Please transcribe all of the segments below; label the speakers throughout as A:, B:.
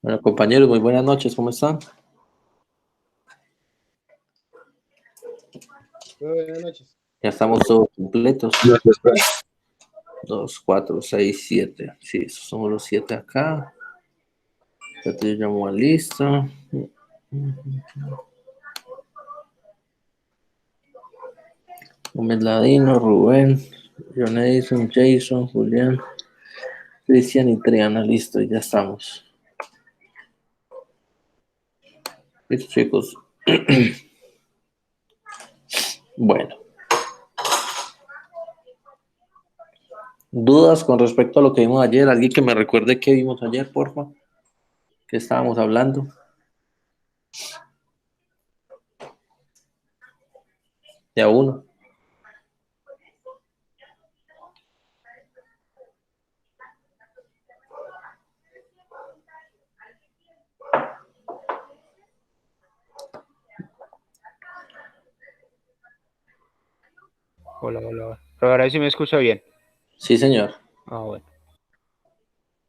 A: Bueno, compañeros, muy buenas noches, ¿cómo están?
B: Buenas noches.
A: Ya estamos todos completos.
C: Gracias, pues.
A: 2, 4, 6, 7. Sí, esos somos los 7 acá. Espérate, yo llamo a lista. Gómez Ladino, Rubén, John Edison, Jason, Julián, Cristian y Triana, listo, y ya estamos. Listo, chicos. Bueno, dudas con respecto a lo que vimos ayer. ¿Alguien que me recuerde qué vimos ayer, porfa? ¿Qué estábamos hablando? De a uno.
B: Hola, hola. Pero ahora sí me escucha bien.
A: Sí, señor.
B: Ah, bueno.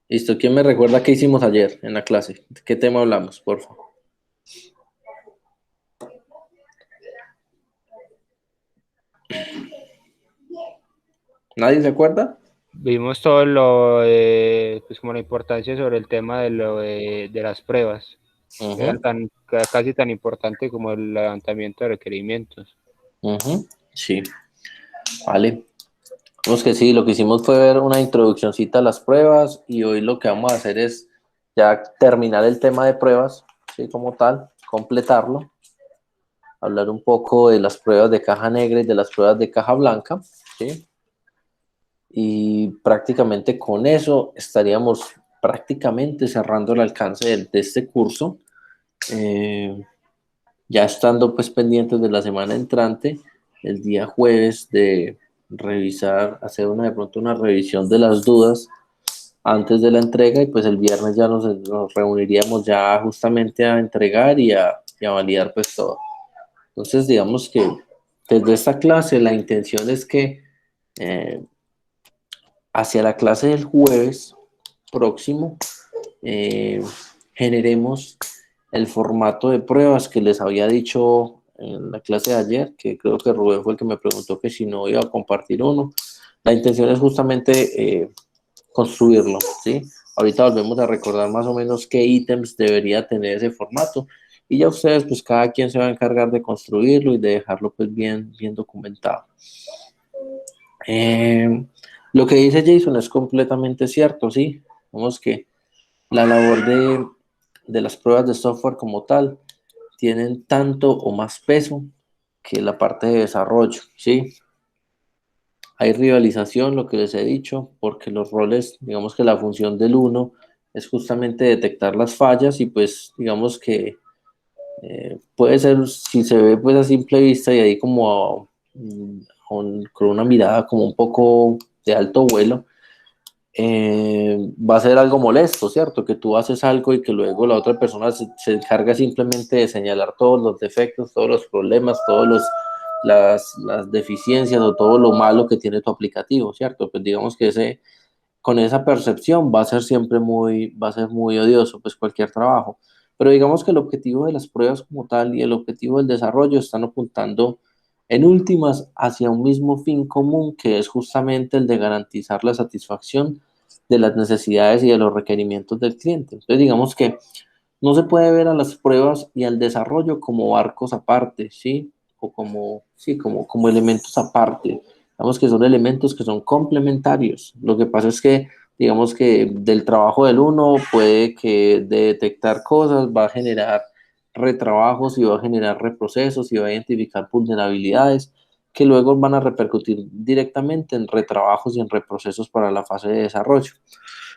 A: Listo, ¿quién me recuerda qué hicimos ayer en la clase? ¿De qué tema hablamos, porfa? ¿Nadie se acuerda?
B: Vimos todo lo de, pues como la importancia sobre el tema de lo de las pruebas, que eran casi tan importante como el levantamiento de requerimientos.
A: Sí, vale. Vemos que sí, lo que hicimos fue ver una introduccióncita a las pruebas y hoy lo que vamos a hacer es ya terminar el tema de pruebas, ¿sí? Como tal, completarlo, hablar un poco de las pruebas de caja negra y de las pruebas de caja blanca, ¿sí? Y prácticamente con eso estaríamos prácticamente cerrando el alcance de este curso, ya estando pues pendientes de la semana entrante, el día jueves de revisar, hacer de pronto una revisión de las dudas antes de la entrega y pues el viernes ya nos reuniríamos ya justamente a entregar y a validar pues todo. Entonces digamos que desde esta clase la intención es que hacia la clase del jueves próximo eh, generemos el formato de pruebas que les había dicho en la clase de ayer, que creo que Rubén fue el que me preguntó que si no iba a compartir uno. La intención es justamente construirlo, ¿sí? Ahorita volvemos a recordar más o menos qué ítems debería tener ese formato y ya ustedes, pues cada quien se va a encargar de construirlo y de dejarlo pues bien documentado. Lo que dice Jason es completamente cierto, ¿sí? Vemos que la labor de las pruebas de software como tal tienen tanto o más peso que la parte de desarrollo, ¿sí? Hay rivalización, lo que les he dicho, porque los roles, digamos que la función del uno es justamente detectar las fallas y pues digamos que puede ser, si se ve pues a simple vista y ahí como con una mirada como un poco de alto vuelo, va a ser algo molesto, ¿cierto? Que tú haces algo y que luego la otra persona se encarga simplemente de señalar todos los defectos, todos los problemas, las deficiencias o todo lo malo que tiene tu aplicativo, ¿cierto? Pues digamos que con esa percepción va a ser muy odioso, pues cualquier trabajo. Pero digamos que el objetivo de las pruebas como tal y el objetivo del desarrollo están apuntando en últimas hacia un mismo fin común, que es justamente el de garantizar la satisfacción de las necesidades y de los requerimientos del cliente. Entonces digamos que no se puede ver a las pruebas y al desarrollo como barcos aparte, ¿sí? O como elementos aparte. Digamos que son elementos que son complementarios. Lo que pasa es que, digamos que del trabajo del uno puede que de detectar cosas va a generar retrabajos y va a generar reprocesos y va a identificar vulnerabilidades que luego van a repercutir directamente en retrabajos y en reprocesos para la fase de desarrollo.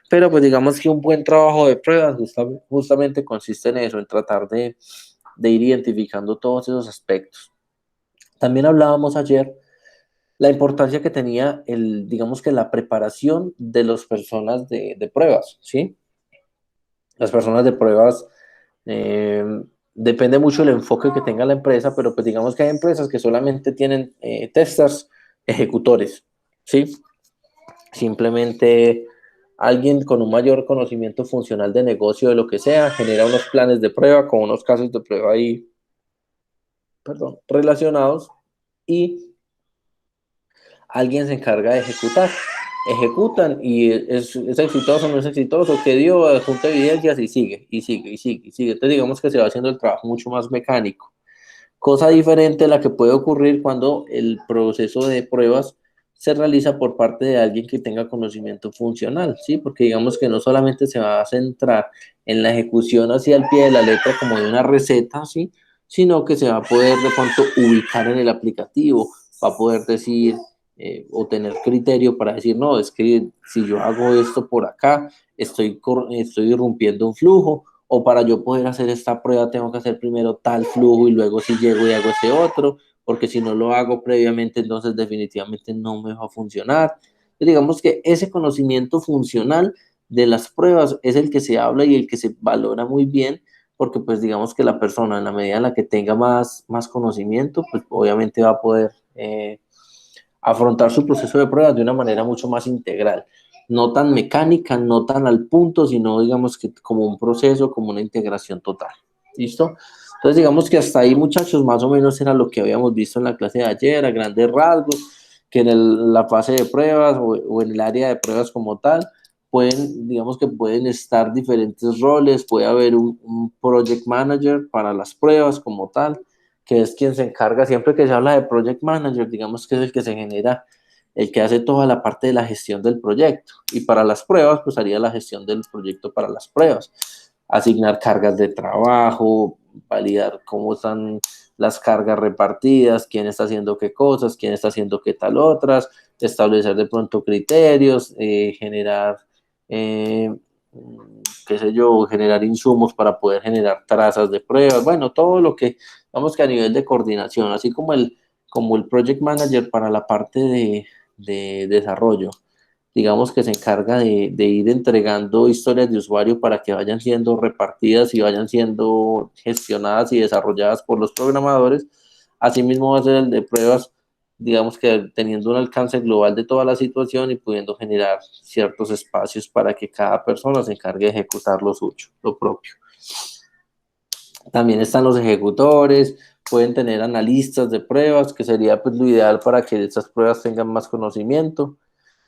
A: Pero pues digamos que un buen trabajo de pruebas justamente consiste en eso, en tratar de ir identificando todos esos aspectos. También hablábamos ayer la importancia que tenía digamos que la preparación de las personas de pruebas, ¿sí? Las personas de pruebas, eh, depende mucho del enfoque que tenga la empresa, pero pues digamos que hay empresas que solamente tienen testers ejecutores, ¿sí? Simplemente Alguien con un mayor conocimiento funcional de negocio, de lo que sea, genera unos planes de prueba con unos casos de prueba ahí, perdón, relacionados, y alguien se encarga de ejecutar. Ejecutan y es exitoso o no es exitoso, que dio, junta evidencias y sigue, y sigue, y sigue, y sigue. Entonces digamos que se va haciendo el trabajo mucho más mecánico. Cosa diferente a la que puede ocurrir cuando el proceso de pruebas se realiza por parte de alguien que tenga conocimiento funcional, ¿sí? Porque digamos que no solamente se va a centrar en la ejecución hacia el pie de la letra como de una receta, ¿sí? Sino que se va a poder de pronto ubicar en el aplicativo, va a poder decir o tener criterio para decir, no, es que si yo hago esto por acá, estoy irrumpiendo un flujo, o para yo poder hacer esta prueba tengo que hacer primero tal flujo y luego si llego y hago ese otro, porque si no lo hago previamente, entonces definitivamente no me va a funcionar. Digamos que ese conocimiento funcional de las pruebas es el que se habla y el que se valora muy bien, porque pues digamos que la persona en la medida en la que tenga más conocimiento, pues obviamente va a poder afrontar su proceso de pruebas de una manera mucho más integral, no tan mecánica, no tan al punto, sino digamos que como un proceso, como una integración total. ¿Listo? Entonces digamos que hasta ahí, muchachos, más o menos era lo que habíamos visto en la clase de ayer, a grandes rasgos, que en la fase de pruebas o en el área de pruebas como tal, digamos que pueden estar diferentes roles, puede haber un project manager para las pruebas como tal, que es quien se encarga, siempre que se habla de project manager, digamos que es el que se genera, el que hace toda la parte de la gestión del proyecto. Y para las pruebas, pues haría la gestión del proyecto para las pruebas. Asignar cargas de trabajo, validar cómo están las cargas repartidas, quién está haciendo qué cosas, quién está haciendo qué tal otras, establecer de pronto criterios, generar qué sé yo, generar insumos para poder generar trazas de pruebas, bueno, todo lo que, vamos que a nivel de coordinación, así como el project manager para la parte de desarrollo, digamos que se encarga de ir entregando historias de usuario para que vayan siendo repartidas y vayan siendo gestionadas y desarrolladas por los programadores. Asimismo va a ser el de pruebas, digamos que teniendo un alcance global de toda la situación y pudiendo generar ciertos espacios para que cada persona se encargue de ejecutar lo suyo, lo propio. También están los ejecutores, pueden tener analistas de pruebas, que sería pues lo ideal para que estas pruebas tengan más conocimiento.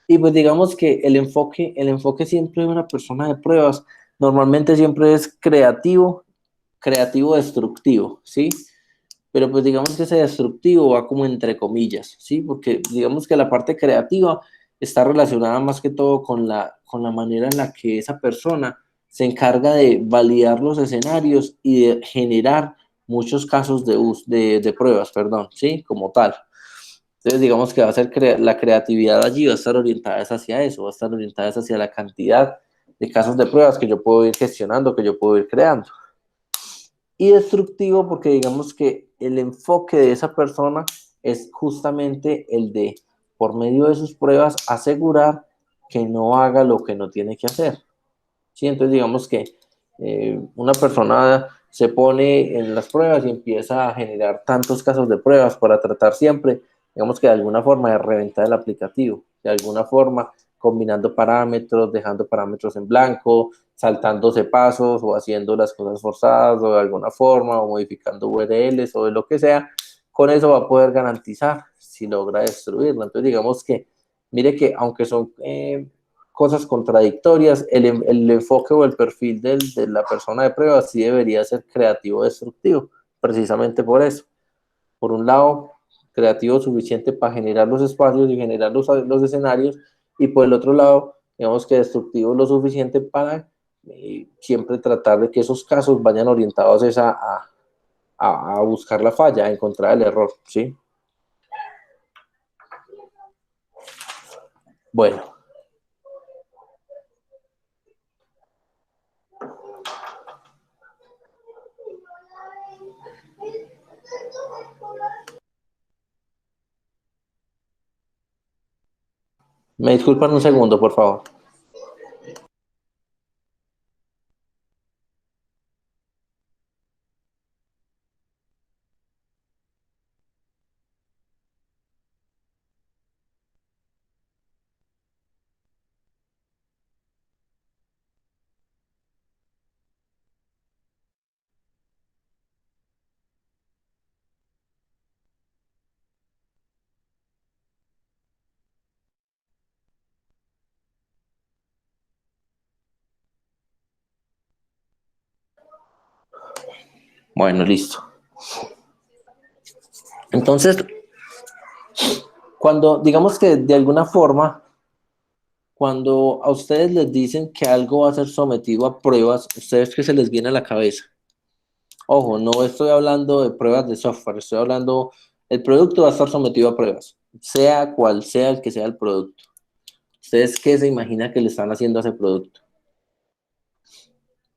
A: Y pues digamos que el enfoque siempre de una persona de pruebas normalmente siempre es creativo, creativo destructivo, ¿sí? Pero pues digamos que ese destructivo va como entre comillas, ¿sí? Porque digamos que la parte creativa está relacionada más que todo con la manera en la que esa persona se encarga de validar los escenarios y de generar muchos casos de pruebas, perdón, ¿sí? Como tal. Entonces, digamos que va a ser la creatividad allí, va a estar orientada hacia eso, va a estar orientada hacia la cantidad de casos de pruebas que yo puedo ir gestionando, que yo puedo ir creando. Y destructivo porque digamos que el enfoque de esa persona es justamente el de, por medio de sus pruebas, asegurar que no haga lo que no tiene que hacer. ¿Sí? Entonces, digamos que una persona se pone en las pruebas y empieza a generar tantos casos de pruebas para tratar siempre, digamos que de alguna forma de reventar el aplicativo, de alguna forma combinando parámetros, dejando parámetros en blanco, saltándose pasos o haciendo las cosas forzadas o de alguna forma o modificando URLs o de lo que sea, con eso va a poder garantizar si logra destruirlo. Entonces digamos que, mire que aunque son cosas contradictorias, el enfoque o el perfil de la persona de prueba sí debería ser creativo destructivo, precisamente por eso. Por un lado, creativo suficiente para generar los espacios y generar los escenarios, y por el otro lado, digamos que destructivo lo suficiente para siempre tratar de que esos casos vayan orientados a buscar la falla, a encontrar el error, ¿sí? Bueno, me disculpan un segundo, por favor. Bueno, listo. Entonces, cuando, digamos que de alguna forma, cuando a ustedes les dicen que algo va a ser sometido a pruebas, ¿ustedes qué se les viene a la cabeza? Ojo, no estoy hablando de pruebas de software, estoy hablando, el producto va a estar sometido a pruebas, sea cual sea el que sea el producto. ¿Ustedes qué se imaginan que le están haciendo a ese producto?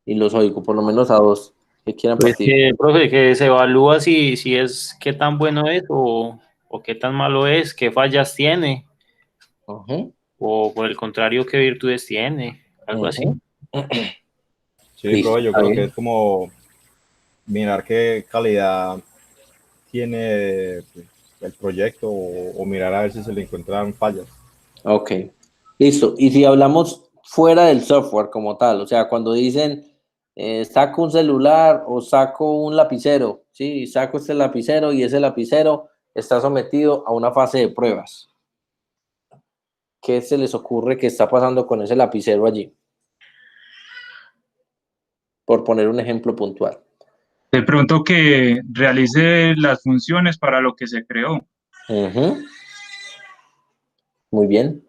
A: Y los oigo, por lo menos a dos que quieran
C: Pues
A: partir.
C: que, profe, que se evalúa si es qué tan bueno es o qué tan malo es, qué fallas tiene,
A: Ujú,
C: o por el contrario, qué virtudes tiene, algo así.
A: ujú.
D: Sí,
A: Listo,
D: profe, yo
A: está
D: creo que
A: bien.
D: es como mirar qué calidad tiene pues, el proyecto o mirar a ver si se le encuentran fallas.
A: Ok, listo. Y si hablamos fuera del software como tal, o sea, cuando dicen saco un celular o saco un lapicero, sí, saco este lapicero y ese lapicero está sometido a una fase de pruebas. ¿Qué se les ocurre que está pasando con ese lapicero allí? Por poner un ejemplo puntual.
E: De pronto que realice las funciones para lo que se creó.
A: Ujú, muy bien.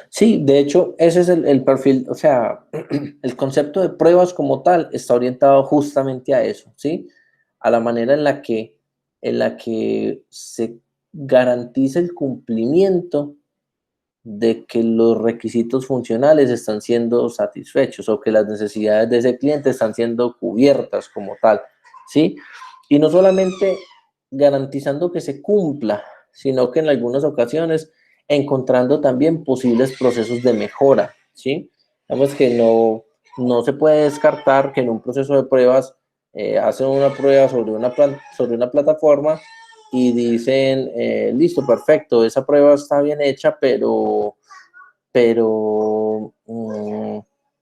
A: Sí, de hecho, ese es el perfil, o sea, el concepto de pruebas como tal está orientado justamente a eso, ¿sí? A la manera en la que se garantiza el cumplimiento de que los requisitos funcionales están siendo satisfechos o que las necesidades de ese cliente están siendo cubiertas como tal, ¿sí? Y no solamente garantizando que se cumpla, sino que en algunas ocasiones encontrando también posibles procesos de mejora, ¿sí? Digamos que no se puede descartar que en un proceso de pruebas hacen una prueba sobre una plataforma y dicen, listo, perfecto, esa prueba está bien hecha, pero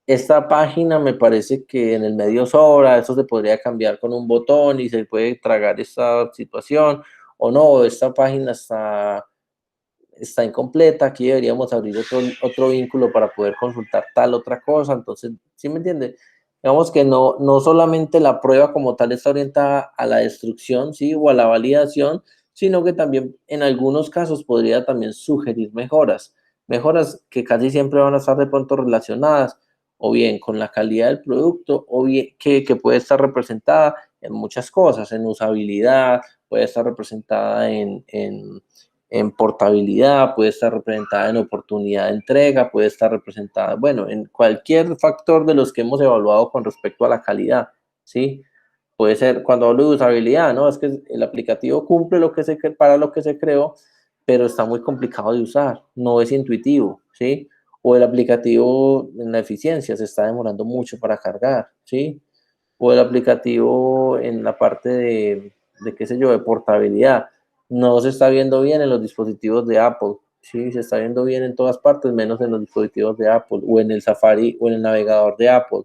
A: esta página me parece que en el medio sobra, eso se podría cambiar con un botón y se puede tragar esta situación, o no, esta página está incompleta, aquí deberíamos abrir otro vínculo para poder consultar tal otra cosa, entonces, ¿sí me entiende? Digamos que no solamente la prueba como tal está orientada a la destrucción, ¿sí? O a la validación, sino que también en algunos casos podría también sugerir mejoras que casi siempre van a estar de pronto relacionadas o bien con la calidad del producto o bien que puede estar representada en muchas cosas, en usabilidad, puede estar representada en portabilidad, puede estar representada en oportunidad de entrega, puede estar representada, bueno, en cualquier factor de los que hemos evaluado con respecto a la calidad, ¿sí? Puede ser, cuando hablo de usabilidad, ¿no? Es que el aplicativo cumple para lo que se creó, pero está muy complicado de usar, no es intuitivo, ¿sí? O el aplicativo en la eficiencia se está demorando mucho para cargar, ¿sí? O el aplicativo en la parte de qué sé yo, de portabilidad. No se está viendo bien en los dispositivos de Apple, sí, se está viendo bien en todas partes, menos en los dispositivos de Apple, o en el Safari, o en el navegador de Apple,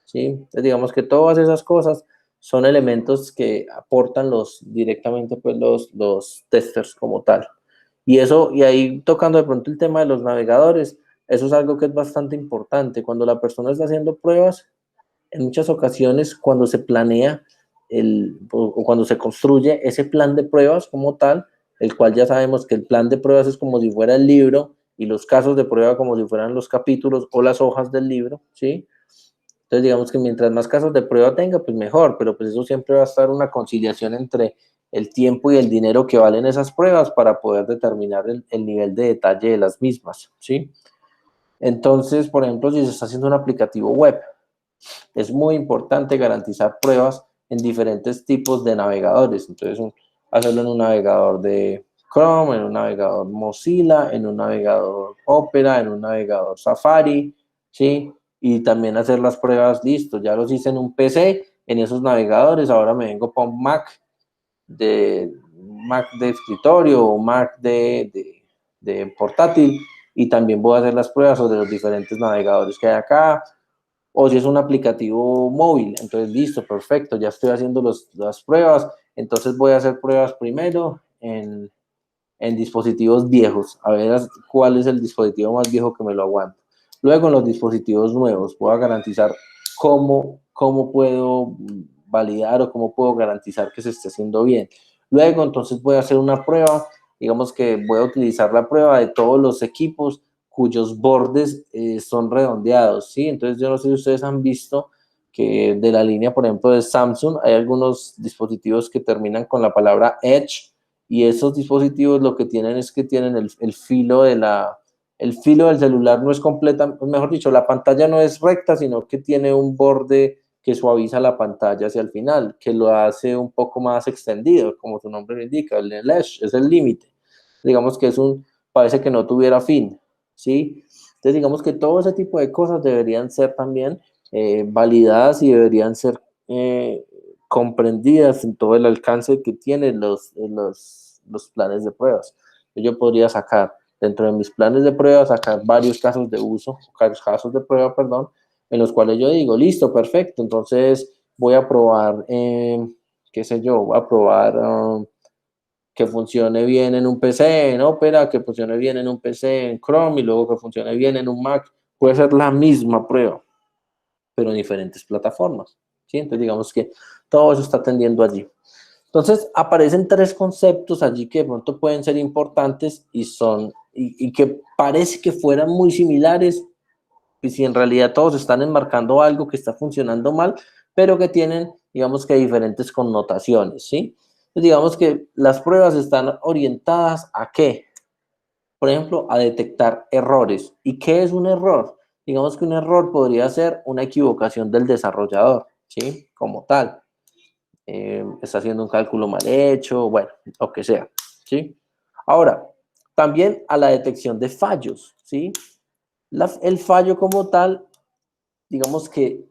A: sí. Entonces, digamos que todas esas cosas son elementos que aportan directamente pues los testers como tal. Y eso, y ahí tocando de pronto el tema de los navegadores, eso es algo que es bastante importante. Cuando la persona está haciendo pruebas, en muchas ocasiones cuando se planea o cuando se construye ese plan de pruebas como tal, el cual ya sabemos que el plan de pruebas es como si fuera el libro y los casos de prueba como si fueran los capítulos o las hojas del libro, ¿sí? Entonces digamos que mientras más casos de prueba tenga, pues mejor, pero pues eso siempre va a estar una conciliación entre el tiempo y el dinero que valen esas pruebas para poder determinar el nivel de detalle de las mismas, ¿sí? Entonces, por ejemplo, si se está haciendo un aplicativo web, es muy importante garantizar pruebas en diferentes tipos de navegadores. Entonces, hacerlo en un navegador de Chrome, en un navegador Mozilla, en un navegador Opera, en un navegador Safari, ¿sí? Y también hacer las pruebas, listo, ya los hice en un PC, en esos navegadores, ahora me vengo para un Mac de escritorio o Mac de portátil y también voy a hacer las pruebas sobre los diferentes navegadores que hay acá, o si es un aplicativo móvil, entonces listo, perfecto, ya estoy haciendo las pruebas, entonces voy a hacer pruebas primero en dispositivos viejos, a ver cuál es el dispositivo más viejo que me lo aguanta. Luego en los dispositivos nuevos, voy a garantizar cómo puedo validar o cómo puedo garantizar que se esté haciendo bien. Luego, entonces voy a hacer una prueba, digamos que voy a utilizar la prueba de todos los equipos cuyos bordes son redondeados, ¿sí? Entonces, yo no sé si ustedes han visto que de la línea, por ejemplo, de Samsung, hay algunos dispositivos que terminan con la palabra Edge, y esos dispositivos lo que tienen es que tienen el filo el filo del celular no es completa, mejor dicho, la pantalla no es recta, sino que tiene un borde que suaviza la pantalla hacia el final, que lo hace un poco más extendido, como su nombre lo indica, el edge es el límite. Digamos que parece que no tuviera fin, ¿sí? Entonces, digamos que todo ese tipo de cosas deberían ser también validadas y deberían ser comprendidas en todo el alcance que tienen los planes de pruebas. Yo podría sacar dentro de mis planes de prueba, sacar varios casos de uso, casos de prueba, perdón, en los cuales yo digo, listo, perfecto, entonces voy a probar, qué sé yo, voy a probar que funcione bien en un PC en Opera, que funcione bien en un PC en Chrome y luego que funcione bien en un Mac. Puede ser la misma prueba, pero en diferentes plataformas, ¿sí? Entonces digamos que todo eso está tendiendo allí. Entonces aparecen tres conceptos allí que de pronto pueden ser importantes y que parece que fueran muy similares, y si en realidad todos están enmarcando algo que está funcionando mal, pero que tienen, digamos que diferentes connotaciones, ¿sí? Entonces, digamos que las pruebas están orientadas ¿a qué? Por ejemplo, a detectar errores. ¿Y qué es un error? Digamos que un error podría ser una equivocación del desarrollador, ¿sí? Como tal. Está haciendo un cálculo mal hecho, bueno, lo que sea, ¿sí? Ahora, también a la detección de fallos, ¿sí? El fallo como tal, digamos que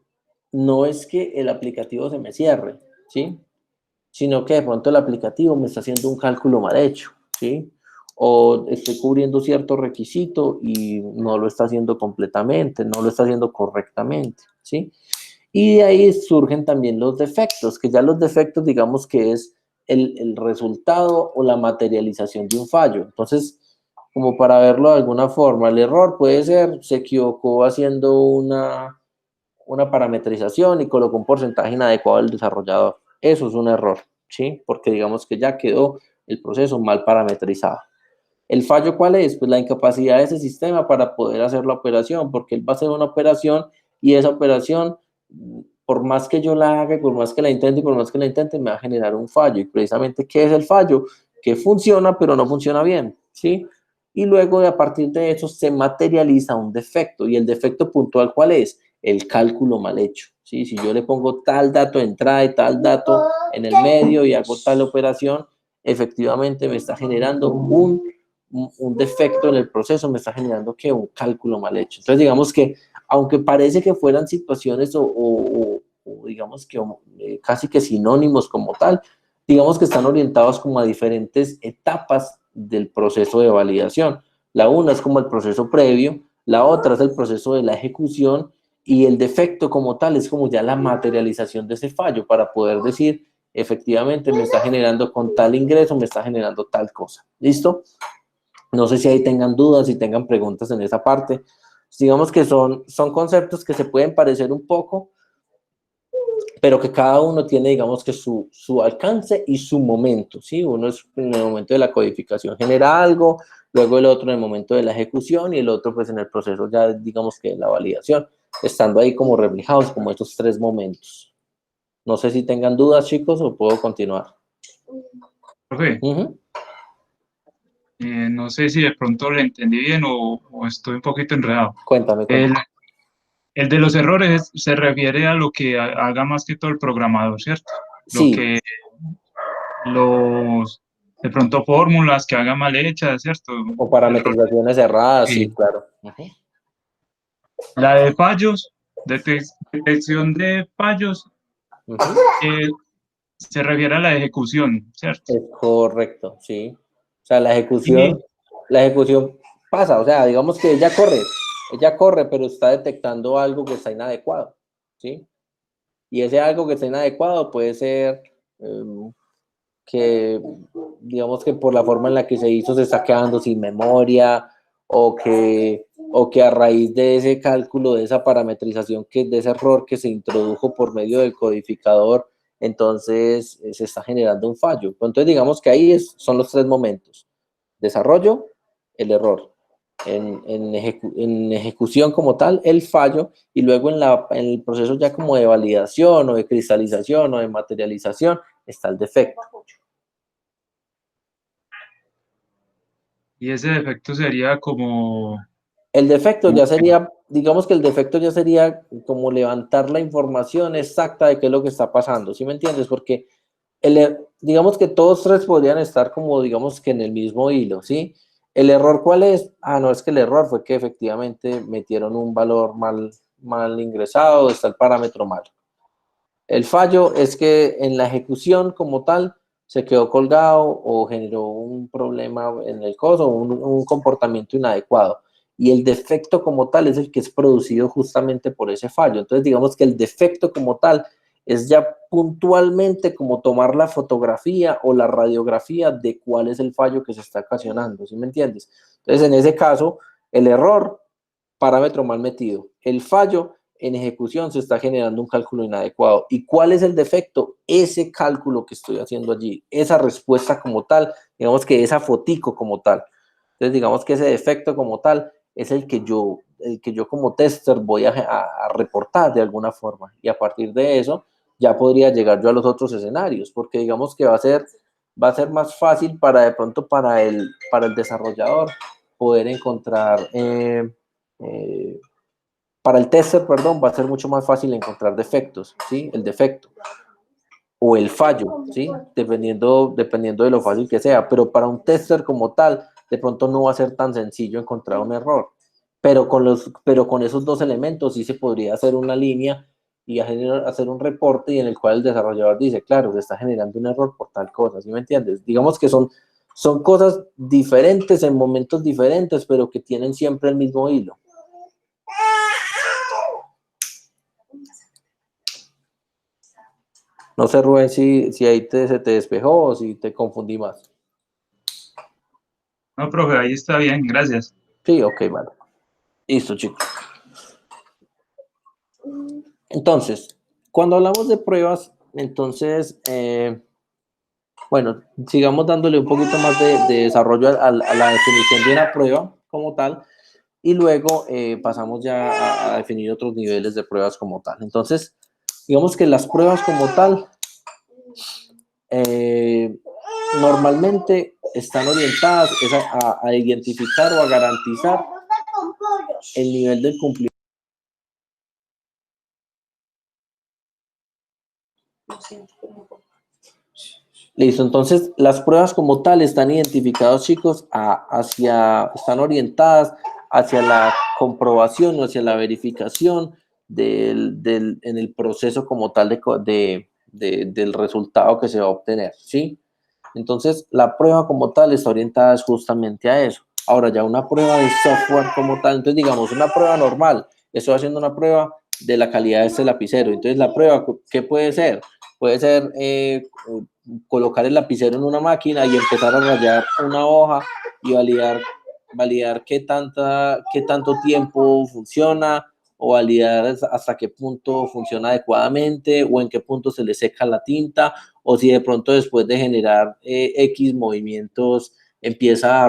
A: no es que el aplicativo se me cierre, ¿sí? Sino que de pronto el aplicativo me está haciendo un cálculo mal hecho, ¿sí? O estoy cubriendo cierto requisito y no lo está haciendo completamente, no lo está haciendo correctamente, ¿sí? Y de ahí surgen también los defectos, que ya los defectos digamos que es el resultado o la materialización de un fallo. Entonces, como para verlo de alguna forma, el error puede ser, se equivocó haciendo una parametrización y colocó un porcentaje inadecuado del desarrollador. Eso es un error, ¿sí? Porque digamos que ya quedó el proceso mal parametrizado. ¿El fallo cuál es? Pues la incapacidad de ese sistema para poder hacer la operación, porque él va a hacer una operación y esa operación, por más que yo la haga y por más que la intente y por más que la intente, me va a generar un fallo. Y precisamente, ¿qué es el fallo? Que funciona, pero no funciona bien, ¿sí? Y luego, a partir de eso, se materializa un defecto. ¿Y el defecto puntual cuál es? El cálculo mal hecho, ¿sí? Si yo le pongo tal dato de entrada y tal dato en el medio y hago tal operación, efectivamente me está generando un defecto en el proceso, me está generando que un cálculo mal hecho. Entonces, digamos que, aunque parece que fueran situaciones o digamos que casi que sinónimos como tal, digamos que están orientados como a diferentes etapas del proceso de validación. La una es como el proceso previo, la otra es el proceso de la ejecución y el defecto como tal es como ya la materialización de ese fallo para poder decir, efectivamente me está generando con tal ingreso, me está generando tal cosa. ¿Listo? No sé si ahí tengan dudas, si tengan preguntas en esa parte. Digamos que son conceptos que se pueden parecer un poco, pero que cada uno tiene, digamos que su alcance y su momento, ¿sí? Uno es en el momento de la codificación genera algo, luego el otro en el momento de la ejecución y el otro pues en el proceso ya, digamos que de la validación, estando ahí como reflejados como estos tres momentos. No sé si tengan dudas, chicos, o puedo continuar.
E: Profe, no sé si de pronto le entendí bien o estoy un poquito enredado.
A: Cuéntame.
E: El de los errores se refiere a lo que haga más que todo el programador, ¿cierto? Lo
A: Sí.
E: que de pronto fórmulas que haga mal hechas, ¿cierto?
A: O parametrizaciones erradas, sí, claro.
E: La de fallos, detección de fallos, se refiere a la ejecución, ¿cierto?
A: Es correcto, sí. O sea, la ejecución pasa, o sea, digamos que ella corre, pero está detectando algo que está inadecuado, ¿sí? Y ese algo que está inadecuado puede ser que, digamos que por la forma en la que se hizo se está quedando sin memoria, o que a raíz de ese cálculo, de esa parametrización, de ese error que se introdujo por medio del codificador, entonces se está generando un fallo. Entonces digamos que ahí son los tres momentos: desarrollo, el error, en ejecución como tal, el fallo, y luego en el proceso ya como de validación o de cristalización o de materialización está el defecto.
E: Y ese defecto sería como...
A: El defecto ya sería, digamos que el defecto ya sería como levantar la información exacta de qué es lo que está pasando, ¿sí me entiendes? Porque digamos que todos tres podrían estar como, digamos que en el mismo hilo, ¿sí? ¿El error cuál es? Ah, no, es que el error fue que efectivamente metieron un valor mal ingresado, está el parámetro mal. El fallo es que en la ejecución como tal se quedó colgado o generó un problema en el coso, un comportamiento inadecuado. Y el defecto como tal es el que es producido justamente por ese fallo. Entonces, digamos que el defecto como tal es ya puntualmente como tomar la fotografía o la radiografía de cuál es el fallo que se está ocasionando, ¿sí me entiendes? Entonces, en ese caso, el error, parámetro mal metido. El fallo, en ejecución se está generando un cálculo inadecuado. ¿Y cuál es el defecto? Ese cálculo que estoy haciendo allí, esa respuesta como tal, digamos que esa fotico como tal. Entonces, digamos que ese defecto como tal es el que yo como tester voy a reportar de alguna forma. Y a partir de eso, ya podría llegar yo a los otros escenarios, porque digamos que va a ser más fácil para de pronto para el desarrollador poder encontrar para el tester, perdón, va a ser mucho más fácil encontrar defectos, ¿sí? El defecto o el fallo, ¿sí? Dependiendo de lo fácil que sea, pero para un tester como tal, de pronto no va a ser tan sencillo encontrar un error, pero con esos dos elementos sí se podría hacer una línea y hacer un reporte y en el cual el desarrollador dice, claro, se está generando un error por tal cosa, ¿sí me entiendes? Digamos que son cosas diferentes en momentos diferentes, pero que tienen siempre el mismo hilo. No sé, Rubén, si ahí se te despejó o si te confundí más.
E: No, profe, ahí está bien, gracias.
A: Sí, ok, vale. Listo, chicos. Entonces, cuando hablamos de pruebas, entonces, bueno, sigamos dándole un poquito más de desarrollo a la definición de una prueba como tal y luego pasamos ya a definir otros niveles de pruebas como tal. Entonces, digamos que las pruebas como tal normalmente están orientadas a identificar o a garantizar el nivel del cumplimiento. Listo, entonces las pruebas como tal están identificadas, chicos, están orientadas hacia la comprobación o hacia la verificación en el proceso como tal del resultado que se va a obtener, ¿sí? Entonces, la prueba como tal está orientada justamente a eso. Ahora, ya una prueba de software como tal, entonces digamos, una prueba normal, estoy haciendo una prueba de la calidad de este lapicero. Entonces, la prueba, ¿qué puede ser? Puede ser colocar el lapicero en una máquina y empezar a rayar una hoja y validar qué tanto tiempo funciona o validar hasta qué punto funciona adecuadamente o en qué punto se le seca la tinta o si de pronto después de generar X movimientos empieza a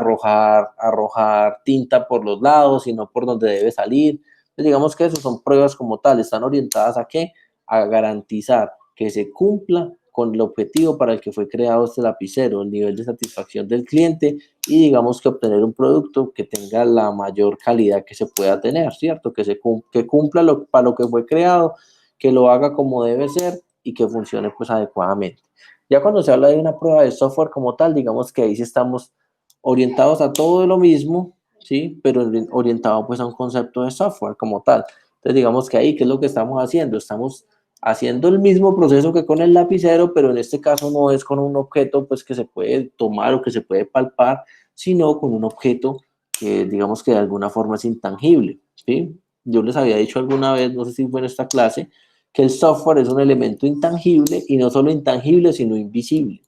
A: arrojar tinta por los lados y no por donde debe salir. Entonces, digamos que eso son pruebas como tal, están orientadas ¿a qué? A garantizar que se cumpla con el objetivo para el que fue creado este lapicero, el nivel de satisfacción del cliente y digamos que obtener un producto que tenga la mayor calidad que se pueda tener, ¿cierto? Que cumpla para lo que fue creado, que lo haga como debe ser y que funcione pues adecuadamente. Ya cuando se habla de una prueba de software como tal, digamos que ahí sí estamos orientados a todo lo mismo, ¿sí? Pero orientado pues a un concepto de software como tal. Entonces digamos que ahí, ¿qué es lo que estamos haciendo? Estamos haciendo el mismo proceso que con el lapicero, pero en este caso no es con un objeto pues que se puede tomar o que se puede palpar, sino con un objeto que digamos que de alguna forma es intangible, ¿sí? Yo les había dicho alguna vez, no sé si fue en esta clase, que el software es un elemento intangible y no solo intangible, sino invisible.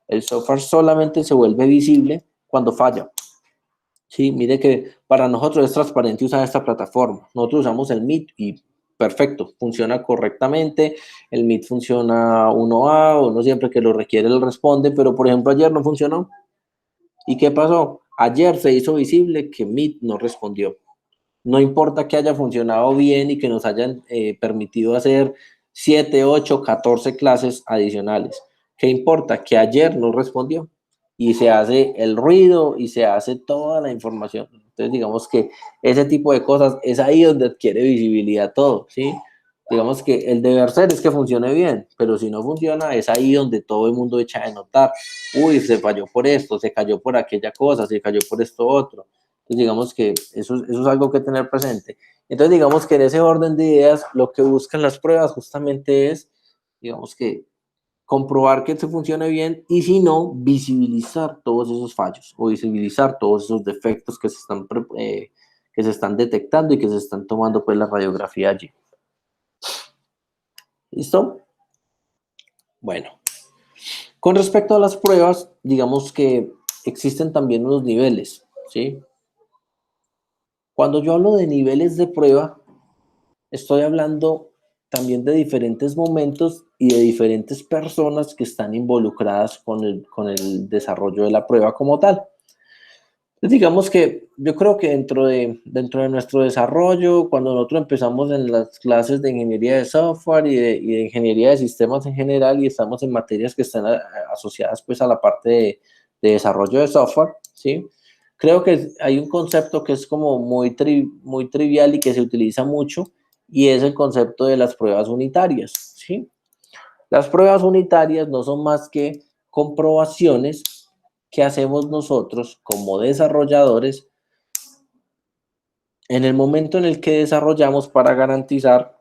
A: El software solamente se vuelve visible cuando falla. Sí, mire que para nosotros es transparente usar esta plataforma. Nosotros usamos el Meet y perfecto, funciona correctamente, el Meet funciona 1A, uno siempre que lo requiere le responde, pero por ejemplo ayer no funcionó. ¿Y qué pasó? Ayer se hizo visible que Meet no respondió. No importa que haya funcionado bien y que nos hayan permitido hacer 7, 8, 14 clases adicionales. ¿Qué importa? Que ayer no respondió y se hace el ruido y se hace toda la información. Entonces, digamos que ese tipo de cosas es ahí donde adquiere visibilidad todo, ¿sí? Digamos que el deber ser es que funcione bien, pero si no funciona, es ahí donde todo el mundo echa de notar. Uy, se falló por esto, se cayó por aquella cosa, se cayó por esto otro. Entonces, digamos que eso es algo que tener presente. Entonces, digamos que en ese orden de ideas, lo que buscan las pruebas justamente es, digamos que, comprobar que esto funcione bien y si no, visibilizar todos esos fallos o visibilizar todos esos defectos que se están detectando y que se están tomando pues la radiografía allí. ¿Listo? Bueno, con respecto a las pruebas, digamos que existen también unos niveles, ¿sí? Cuando yo hablo de niveles de prueba, estoy hablando también de diferentes momentos y de diferentes personas que están involucradas con el desarrollo de la prueba como tal. Entonces, digamos que yo creo que dentro de nuestro desarrollo, cuando nosotros empezamos en las clases de ingeniería de software y de ingeniería de sistemas en general y estamos en materias que están asociadas pues a la parte de desarrollo de software, ¿sí? Creo que hay un concepto que es como muy trivial y que se utiliza mucho y es el concepto de las pruebas unitarias, ¿sí? Las pruebas unitarias no son más que comprobaciones que hacemos nosotros como desarrolladores en el momento en el que desarrollamos para garantizar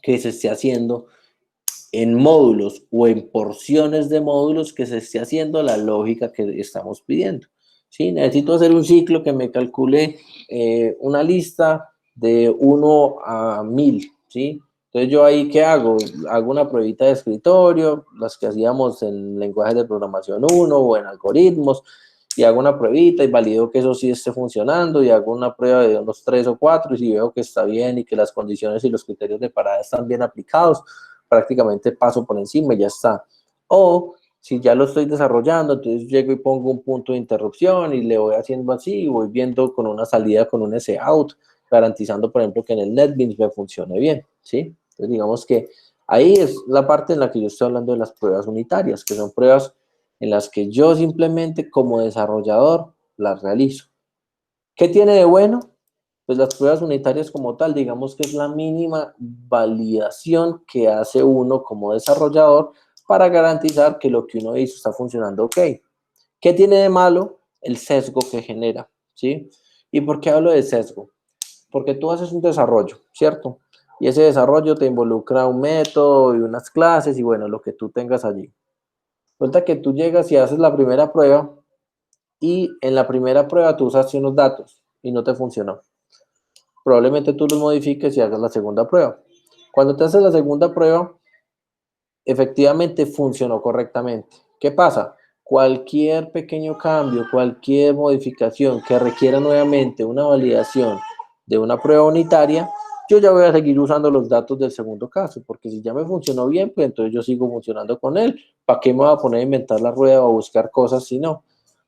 A: que se esté haciendo en módulos o en porciones de módulos que se esté haciendo la lógica que estamos pidiendo. ¿Sí? Necesito hacer un ciclo que me calcule una lista de 1 a 1000, ¿sí? Entonces, ¿yo ahí qué hago? Hago una pruebita de escritorio, las que hacíamos en lenguajes de programación 1 o en algoritmos, y hago una pruebita y valido que eso sí esté funcionando, y hago una prueba de unos 3 o 4, y si veo que está bien y que las condiciones y los criterios de parada están bien aplicados, prácticamente paso por encima y ya está. O si ya lo estoy desarrollando, entonces llego y pongo un punto de interrupción y le voy haciendo así y voy viendo con una salida con un S-out, garantizando, por ejemplo, que en el NetBeans me funcione bien, ¿sí? Entonces, digamos que ahí es la parte en la que yo estoy hablando de las pruebas unitarias, que son pruebas en las que yo simplemente como desarrollador las realizo. ¿Qué tiene de bueno? Pues las pruebas unitarias como tal, digamos que es la mínima validación que hace uno como desarrollador para garantizar que lo que uno hizo está funcionando ok. ¿Qué tiene de malo? El sesgo que genera, ¿sí? ¿Y por qué hablo de sesgo? Porque tú haces un desarrollo, ¿cierto? Y ese desarrollo te involucra un método y unas clases y bueno, lo que tú tengas allí. Resulta que tú llegas y haces la primera prueba y en la primera prueba tú usaste unos datos y no te funcionó. Probablemente tú los modifiques y hagas la segunda prueba. Cuando te haces la segunda prueba, efectivamente funcionó correctamente. ¿Qué pasa? Cualquier pequeño cambio, cualquier modificación que requiera nuevamente una validación de una prueba unitaria, yo ya voy a seguir usando los datos del segundo caso, porque si ya me funcionó bien, pues entonces yo sigo funcionando con él. ¿Para qué me voy a poner a inventar la rueda o a buscar cosas si no?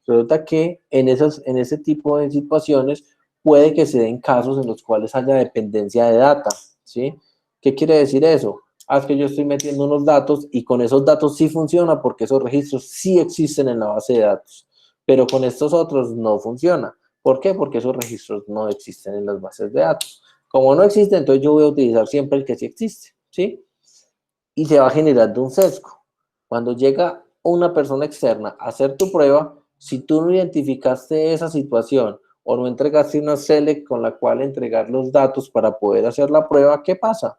A: Resulta que en ese tipo de situaciones puede que se den casos en los cuales haya dependencia de data, ¿sí? ¿Qué quiere decir eso? Es que yo estoy metiendo unos datos y con esos datos sí funciona porque esos registros sí existen en la base de datos, pero con estos otros no funciona. ¿Por qué? Porque esos registros no existen en las bases de datos. Como no existen, entonces yo voy a utilizar siempre el que sí existe, ¿sí? Y se va generando un sesgo. Cuando llega una persona externa a hacer tu prueba, si tú no identificaste esa situación o no entregaste una select con la cual entregar los datos para poder hacer la prueba, ¿qué pasa?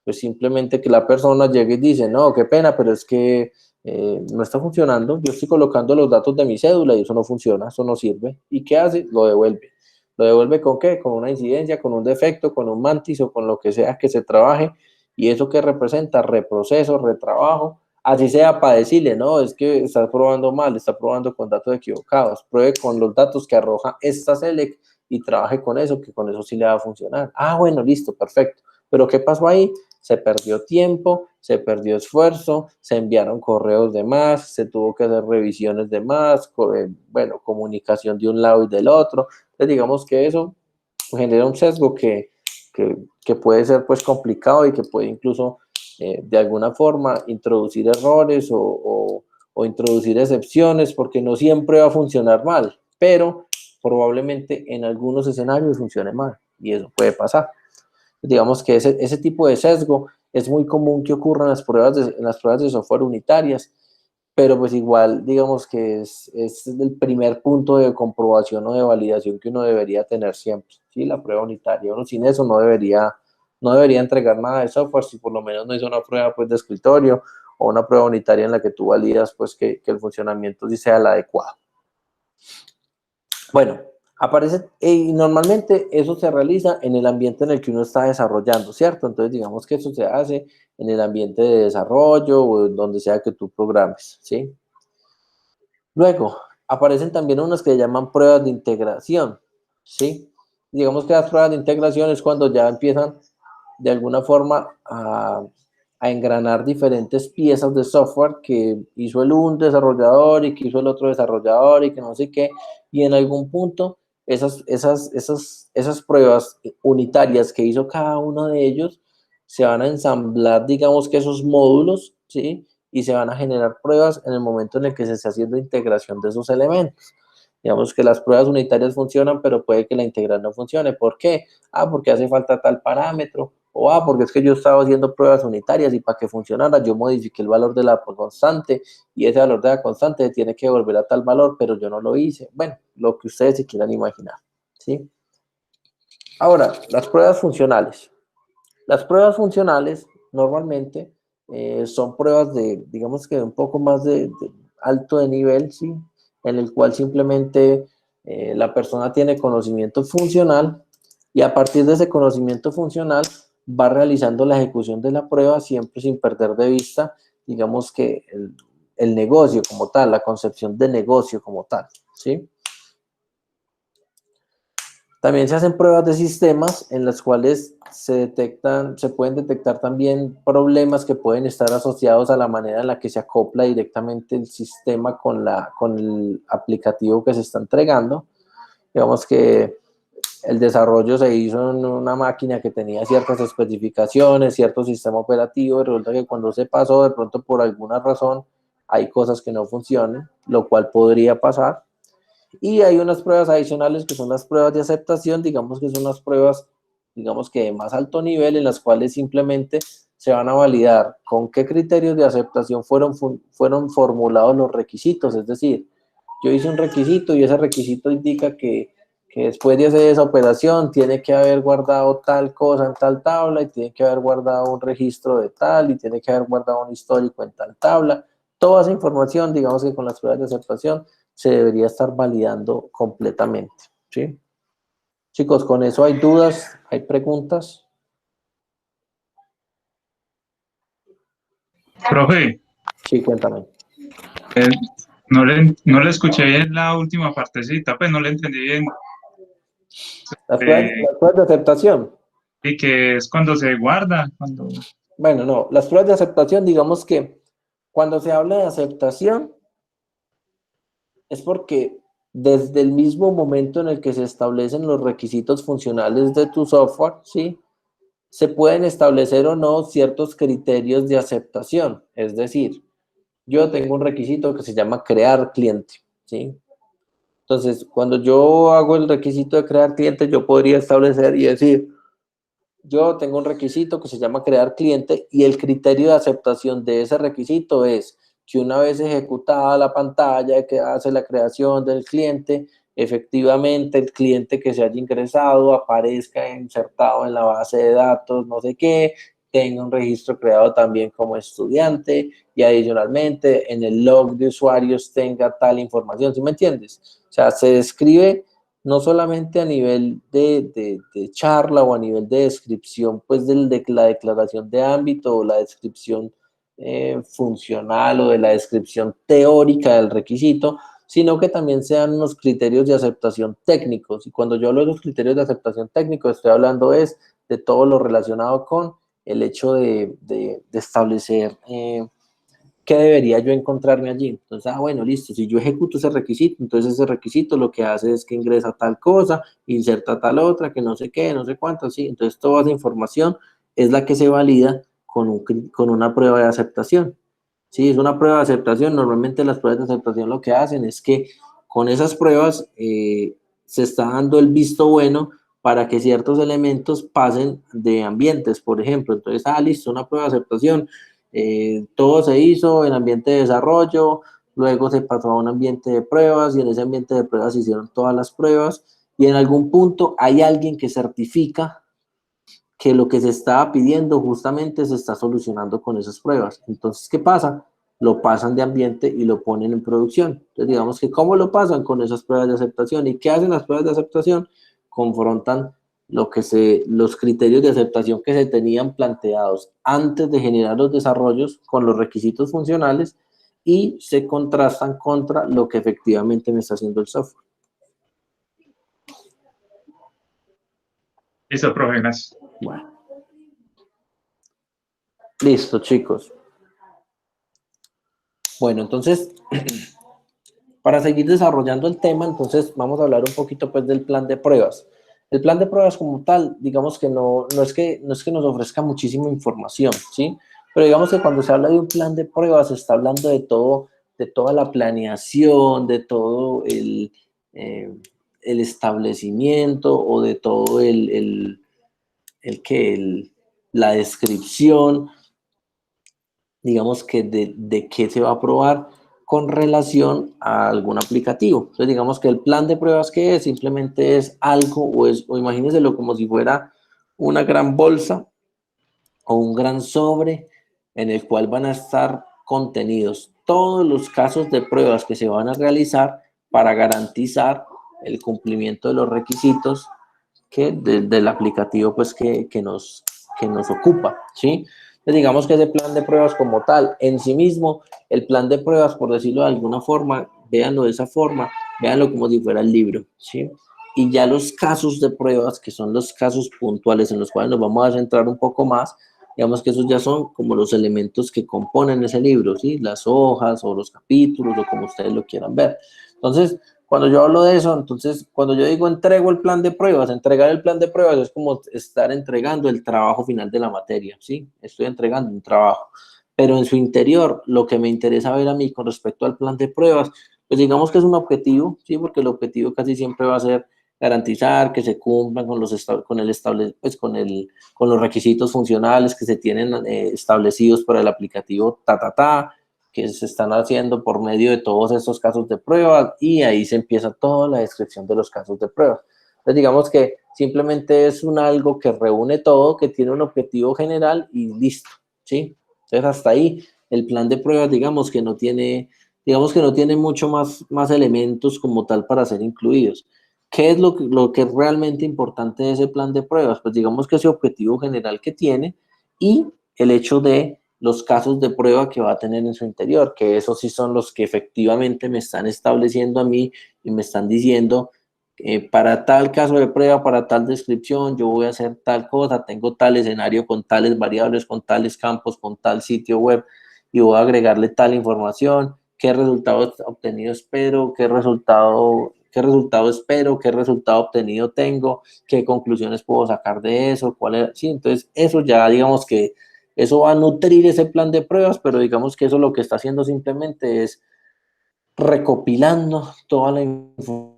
A: Pues simplemente que la persona llegue y dice, no, qué pena, pero es que no está funcionando, yo estoy colocando los datos de mi cédula y eso no funciona, eso no sirve. ¿Y qué hace? Lo devuelve. ¿Lo devuelve con qué? Con una incidencia, con un defecto, con un mantis o con lo que sea que se trabaje. ¿Y eso qué representa? Reproceso, retrabajo, así sea para decirle, no, es que está probando mal, está probando con datos equivocados, pruebe con los datos que arroja esta select y trabaje con eso, que con eso sí le va a funcionar. Ah, bueno, listo, perfecto. Pero ¿qué pasó ahí? Se perdió tiempo, se perdió esfuerzo, se enviaron correos de más, se tuvo que hacer revisiones de más, bueno, comunicación de un lado y del otro. Entonces, digamos que eso genera un sesgo que puede ser pues complicado y que puede incluso de alguna forma introducir errores o introducir excepciones, porque no siempre va a funcionar mal, pero probablemente en algunos escenarios funcione mal y eso puede pasar. Digamos que ese tipo de sesgo es muy común que ocurra en las pruebas de software unitarias, pero pues igual digamos que es el primer punto de comprobación o de validación que uno debería tener siempre, ¿sí? La prueba unitaria. Uno sin eso no debería entregar nada de software si por lo menos no hizo una prueba pues de escritorio o una prueba unitaria en la que tú validas pues que el funcionamiento sí sea el adecuado. Bueno, aparece, y normalmente eso se realiza en el ambiente en el que uno está desarrollando, ¿cierto? Entonces digamos que eso se hace en el ambiente de desarrollo o donde sea que tú programes, ¿sí? Luego, aparecen también unas que se llaman pruebas de integración, ¿sí? Digamos que las pruebas de integración es cuando ya empiezan de alguna forma a engranar diferentes piezas de software que hizo un desarrollador y que hizo el otro desarrollador y que no sé qué, y en algún punto esas pruebas unitarias que hizo cada uno de ellos se van a ensamblar, digamos que esos módulos, ¿sí? Y se van a generar pruebas en el momento en el que se esté haciendo integración de esos elementos. Digamos que las pruebas unitarias funcionan, pero puede que la integral no funcione. ¿Por qué? Porque hace falta tal parámetro, o porque es que yo estaba haciendo pruebas unitarias y para que funcionara yo modifiqué el valor de la constante y ese valor de la constante tiene que volver a tal valor, pero yo no lo hice. Bueno, lo que ustedes se quieran imaginar, ¿sí? Ahora, las pruebas funcionales. Las pruebas funcionales normalmente son pruebas digamos que un poco más de alto de nivel, ¿sí? En el cual simplemente la persona tiene conocimiento funcional y a partir de ese conocimiento funcional va realizando la ejecución de la prueba siempre sin perder de vista, digamos que el negocio como tal, la concepción de negocio como tal, ¿sí? También se hacen pruebas de sistemas en las cuales se pueden detectar también problemas que pueden estar asociados a la manera en la que se acopla directamente el sistema con el aplicativo que se está entregando. Digamos que el desarrollo se hizo en una máquina que tenía ciertas especificaciones, cierto sistema operativo, y resulta que cuando se pasó, de pronto por alguna razón, hay cosas que no funcionan, lo cual podría pasar. Y hay unas pruebas adicionales que son las pruebas de aceptación, digamos que son las pruebas, digamos que de más alto nivel, en las cuales simplemente se van a validar con qué criterios de aceptación fueron formulados los requisitos. Es decir, yo hice un requisito y ese requisito indica que después de hacer esa operación tiene que haber guardado tal cosa en tal tabla y tiene que haber guardado un registro de tal y tiene que haber guardado un histórico en tal tabla. Toda esa información, digamos que con las pruebas de aceptación, se debería estar validando completamente, ¿sí? Chicos, ¿con eso hay dudas? ¿Hay preguntas?
E: Profe,
A: Sí, cuéntame.
E: no le escuché bien la última partecita, pues no le entendí bien.
A: Las pruebas de aceptación.
E: Y que es cuando se guarda,
A: Bueno, no, las pruebas de aceptación, digamos que cuando se habla de aceptación, es porque desde el mismo momento en el que se establecen los requisitos funcionales de tu software, ¿sí? Se pueden establecer o no ciertos criterios de aceptación. Es decir, yo tengo un requisito que se llama crear cliente, ¿sí? Entonces, cuando yo hago el requisito de crear cliente, yo podría establecer y decir, yo tengo un requisito que se llama crear cliente y el criterio de aceptación de ese requisito es que una vez ejecutada la pantalla que hace la creación del cliente, efectivamente el cliente que se haya ingresado aparezca insertado en la base de datos, no sé qué, tenga un registro creado también como estudiante y adicionalmente en el log de usuarios tenga tal información, ¿sí me entiendes? O sea, se describe no solamente a nivel de charla o a nivel de descripción, pues de la declaración de ámbito o la descripción funcional o de la descripción teórica del requisito, sino que también sean unos criterios de aceptación técnicos. Y cuando yo hablo de los criterios de aceptación técnicos, estoy hablando es de todo lo relacionado con el hecho de establecer qué debería yo encontrarme allí. Entonces, bueno, listo, si yo ejecuto ese requisito, entonces ese requisito lo que hace es que ingresa tal cosa, inserta tal otra, que no sé qué, no sé cuánto, ¿sí? Entonces, toda esa información es la que se valida con una prueba de aceptación. Sí, es una prueba de aceptación. Normalmente las pruebas de aceptación lo que hacen es que con esas pruebas se está dando el visto bueno para que ciertos elementos pasen de ambientes, por ejemplo. Entonces, listo, una prueba de aceptación. Todo se hizo en ambiente de desarrollo, luego se pasó a un ambiente de pruebas y en ese ambiente de pruebas se hicieron todas las pruebas y en algún punto hay alguien que certifica que lo que se estaba pidiendo justamente se está solucionando con esas pruebas. Entonces, ¿qué pasa? Lo pasan de ambiente y lo ponen en producción. Entonces, digamos que ¿cómo lo pasan? Con esas pruebas de aceptación. ¿Y qué hacen las pruebas de aceptación? Confrontan los criterios de aceptación que se tenían planteados antes de generar los desarrollos con los requisitos funcionales y se contrastan contra lo que efectivamente me está haciendo el software.
E: Listo, profe, gracias.
A: Bueno. Listo, chicos. Bueno, entonces, para seguir desarrollando el tema, entonces vamos a hablar un poquito pues del plan de pruebas. El plan de pruebas como tal, digamos que no es que nos ofrezca muchísima información, ¿sí? Pero digamos que cuando se habla de un plan de pruebas, se está hablando de toda la planeación, de todo el establecimiento o de todo la descripción, digamos que de qué se va a probar con relación a algún aplicativo. Entonces, digamos que el plan de pruebas que es, simplemente es algo, o imagínenselo como si fuera una gran bolsa o un gran sobre en el cual van a estar contenidos todos los casos de pruebas que se van a realizar para garantizar el cumplimiento de los requisitos del aplicativo pues que nos ocupa, ¿sí? Entonces, digamos que ese plan de pruebas como tal, en sí mismo, el plan de pruebas, por decirlo de alguna forma, véanlo de esa forma, véanlo como si fuera el libro, ¿sí? Y ya los casos de pruebas, que son los casos puntuales en los cuales nos vamos a centrar un poco más, digamos que esos ya son como los elementos que componen ese libro, ¿sí? Las hojas o los capítulos o como ustedes lo quieran ver. Entonces, cuando yo hablo de eso, entonces, cuando yo digo entrego el plan de pruebas, entregar el plan de pruebas es como estar entregando el trabajo final de la materia, ¿sí? Estoy entregando un trabajo. Pero en su interior, lo que me interesa ver a mí con respecto al plan de pruebas, pues digamos que es un objetivo, ¿sí? Porque el objetivo casi siempre va a ser garantizar que se cumplan con con los requisitos funcionales que se tienen establecidos para el aplicativo que se están haciendo por medio de todos estos casos de prueba y ahí se empieza toda la descripción de los casos de prueba. Entonces digamos que simplemente es algo que reúne todo, que tiene un objetivo general y listo, ¿sí? Entonces hasta ahí el plan de pruebas digamos que no tiene mucho más elementos como tal para ser incluidos. ¿Qué es lo que es realmente importante de ese plan de pruebas? Pues digamos que ese objetivo general que tiene y el hecho de los casos de prueba que va a tener en su interior, que esos sí son los que efectivamente me están estableciendo a mí y me están diciendo para tal caso de prueba, para tal descripción, yo voy a hacer tal cosa, tengo tal escenario con tales variables, con tales campos, con tal sitio web y voy a agregarle tal información, qué resultado obtenido espero, qué resultado espero, qué resultado obtenido tengo, qué conclusiones puedo sacar de eso, sí, entonces eso ya digamos que eso va a nutrir ese plan de pruebas, pero digamos que eso lo que está haciendo simplemente es recopilando toda la información.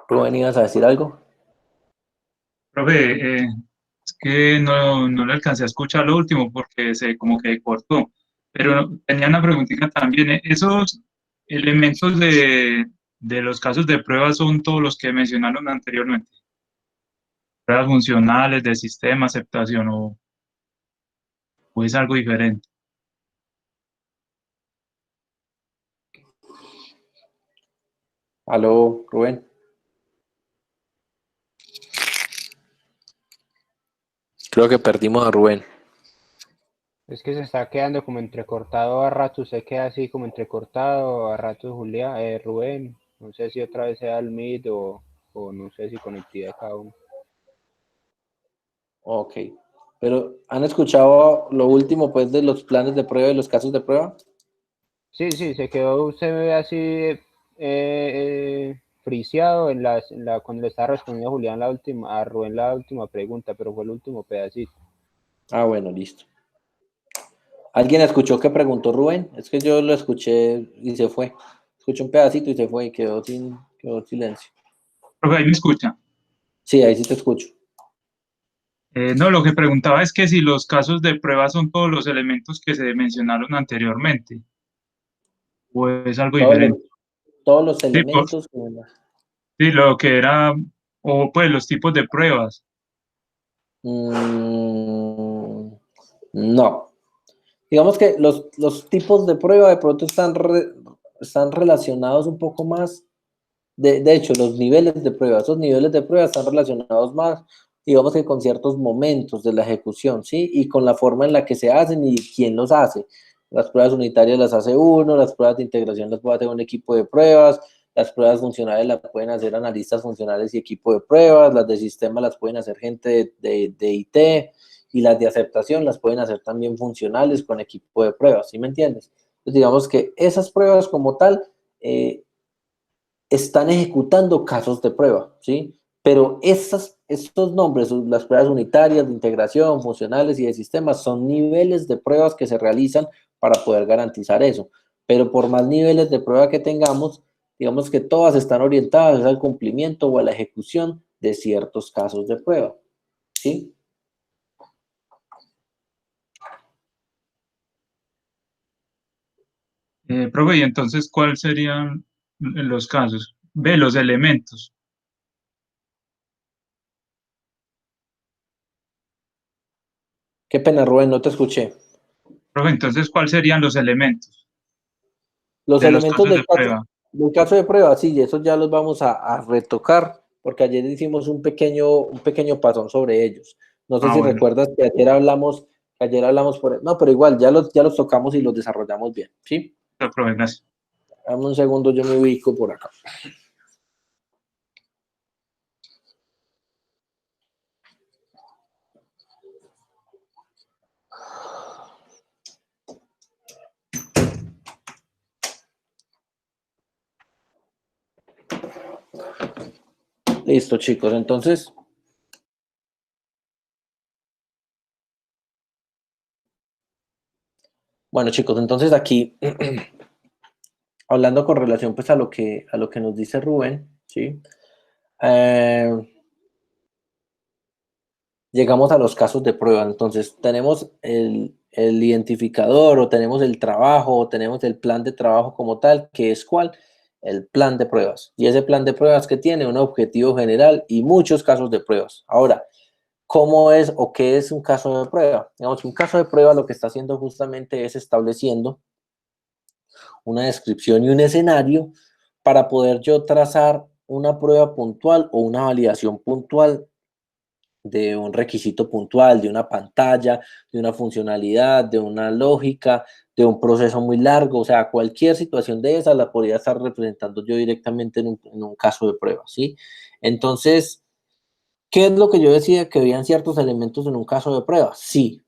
A: Rubén, ¿ibas a decir algo?
E: Profe, es que no le alcancé a escuchar lo último porque se como que cortó, pero tenía una preguntita también. ¿Esos elementos de los casos de prueba son todos los que mencionaron anteriormente? Pruebas funcionales, de sistema, aceptación o es algo diferente?
A: Aló, Rubén. Creo que perdimos a Rubén.
B: Es que se está quedando como entrecortado a ratos, se queda así como entrecortado a ratos Julián, Rubén. No sé si otra vez sea el Meet o no sé si conectividad de cada uno.
A: Ok. Pero, ¿han escuchado lo último, pues, de los planes de prueba y los casos de prueba?
B: Sí, se quedó usted así friseado cuando le estaba respondiendo a Julián a Rubén la última pregunta, pero fue el último pedacito.
A: Ah, bueno, listo. ¿Alguien escuchó que preguntó Rubén? Es que yo lo escuché y se fue. Escuché un pedacito y se fue y quedó silencio.
E: Profe, ahí me escucha.
A: Sí, ahí sí te escucho.
E: No, lo que preguntaba es que si los casos de prueba son todos los elementos que se mencionaron anteriormente, o es algo
A: Todos los,
E: diferente.
A: todos los
E: Sí,
A: elementos.
E: sí, lo que era, o pues los tipos de pruebas.
A: No. Digamos que los tipos de prueba de pronto están relacionados un poco más. De hecho, los niveles de prueba, esos niveles de prueba están relacionados más, digamos que con ciertos momentos de la ejecución, ¿sí? Y con la forma en la que se hacen y quién los hace. Las pruebas unitarias las hace uno, las pruebas de integración las puede hacer un equipo de pruebas, las pruebas funcionales las pueden hacer analistas funcionales y equipo de pruebas, las de sistema las pueden hacer gente de IT, y las de aceptación las pueden hacer también funcionales con equipo de pruebas, ¿sí me entiendes? Entonces, digamos que esas pruebas como tal, están ejecutando casos de prueba, ¿sí? Pero estos nombres, las pruebas unitarias de integración, funcionales y de sistemas, son niveles de pruebas que se realizan para poder garantizar eso. Pero por más niveles de prueba que tengamos, digamos que todas están orientadas al cumplimiento o a la ejecución de ciertos casos de prueba, ¿sí?
E: Profe, y entonces, ¿cuáles serían los casos? Ve los elementos.
A: Qué pena, Rubén, no te escuché.
E: Profe, entonces, ¿cuáles serían los elementos
A: Los
E: de los
A: elementos
E: casos de prueba?
A: del caso de prueba, sí, esos ya los vamos a retocar, porque ayer hicimos un pequeño pasón sobre ellos. No sé
E: Ah,
A: si
E: bueno,
A: recuerdas que ayer hablamos no, pero igual, ya los tocamos y los desarrollamos bien, ¿sí?
E: profe, gracias.
A: Dame un segundo, yo me ubico por acá. Listo, chicos, entonces, bueno, chicos, entonces aquí, hablando con relación pues a lo que nos dice Rubén, ¿sí? Llegamos a los casos de prueba. Entonces, tenemos el identificador, o tenemos el trabajo, o tenemos el plan de trabajo como tal, que es ¿cuál? El plan de pruebas. Y ese plan de pruebas que tiene un objetivo general y muchos casos de pruebas. Ahora, ¿cómo es o qué es un caso de prueba? Digamos, un caso de prueba lo que está haciendo justamente es estableciendo una descripción y un escenario para poder yo trazar una prueba puntual o una validación puntual de un requisito puntual, de una pantalla, de una funcionalidad, de una lógica, de un proceso muy largo. O sea, cualquier situación de esa la podría estar representando yo directamente en un caso de prueba, ¿sí? Entonces, ¿qué es lo que yo decía? Que habían ciertos elementos en un caso de prueba. Sí.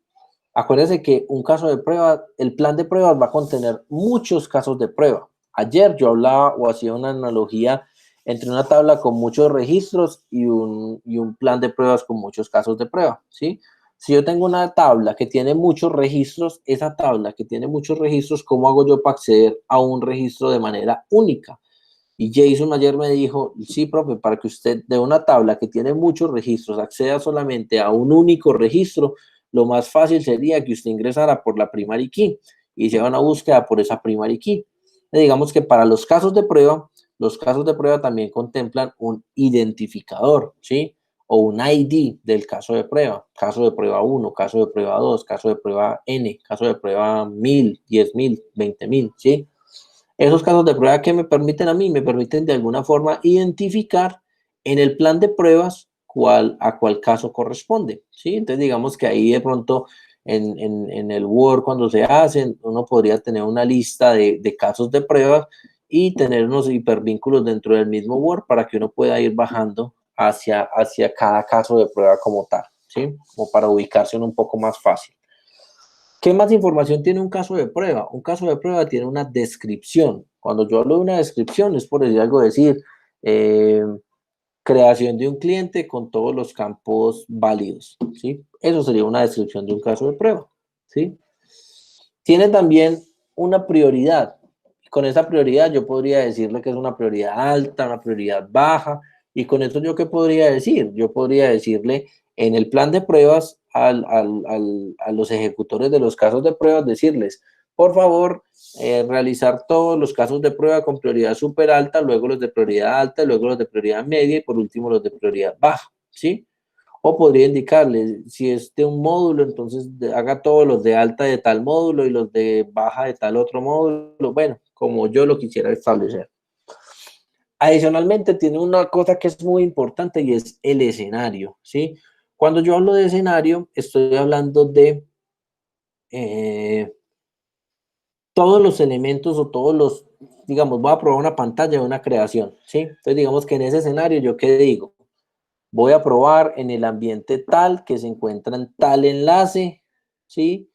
A: Acuérdense que un caso de prueba, el plan de pruebas va a contener muchos casos de prueba. Ayer yo hablaba o hacía una analogía entre una tabla con muchos registros y un plan de pruebas con muchos casos de prueba, ¿sí? Si yo tengo una tabla que tiene muchos registros, esa tabla que tiene muchos registros, ¿cómo hago yo para acceder a un registro de manera única? Y Jason ayer me dijo, sí, profe, para que usted de una tabla que tiene muchos registros acceda solamente a un único registro, lo más fácil sería que usted ingresara por la primary key y hiciera una búsqueda por esa primary key. Y digamos que para los casos de prueba también contemplan un identificador, ¿sí? O un ID del caso de prueba 1, caso de prueba 2, caso de prueba N, caso de prueba 1000, 10.000, 20.000, ¿sí? Esos casos de prueba que me permiten a mí, me permiten de alguna forma identificar en el plan de pruebas a cuál caso corresponde, ¿sí? Entonces, digamos que ahí de pronto en el Word, cuando se hacen, uno podría tener una lista de casos de pruebas y tener unos hipervínculos dentro del mismo Word para que uno pueda ir bajando hacia cada caso de prueba como tal, ¿sí? Como para ubicarse un poco más fácil. ¿Qué más información tiene un caso de prueba? Un caso de prueba tiene una descripción. Cuando yo hablo de una descripción es por decir algo, creación de un cliente con todos los campos válidos, ¿sí? Eso sería una descripción de un caso de prueba, ¿sí? Tiene también una prioridad. Con esa prioridad yo podría decirle que es una prioridad alta, una prioridad baja, y con eso yo qué podría decir? Yo podría decirle en el plan de pruebas a los ejecutores de los casos de pruebas, decirles, por favor, realizar todos los casos de prueba con prioridad súper alta, luego los de prioridad alta, luego los de prioridad media y por último los de prioridad baja, ¿sí? O podría indicarle, si es de un módulo, entonces haga todos los de alta de tal módulo y los de baja de tal otro módulo, bueno, como yo lo quisiera establecer. Adicionalmente, tiene una cosa que es muy importante y es el escenario, ¿sí? Cuando yo hablo de escenario, estoy hablando de todos los elementos o todos los, digamos, voy a probar una pantalla de una creación, ¿sí? Entonces, digamos que en ese escenario, ¿yo qué digo? Voy a probar en el ambiente tal que se encuentra en tal enlace, ¿sí?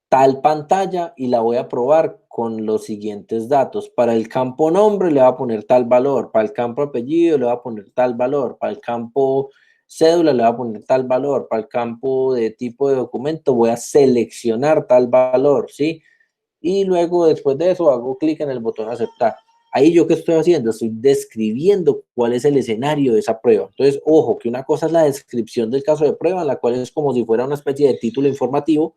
A: Tal pantalla y la voy a probar con los siguientes datos. Para el campo nombre le voy a poner tal valor, para el campo apellido le voy a poner tal valor, para el campo cédula le voy a poner tal valor, para el campo de tipo de documento voy a seleccionar tal valor, ¿sí? Y luego después de eso hago clic en el botón aceptar. Ahí yo qué estoy haciendo, estoy describiendo cuál es el escenario de esa prueba. Entonces, ojo, que una cosa es la descripción del caso de prueba, la cual es como si fuera una especie de título informativo,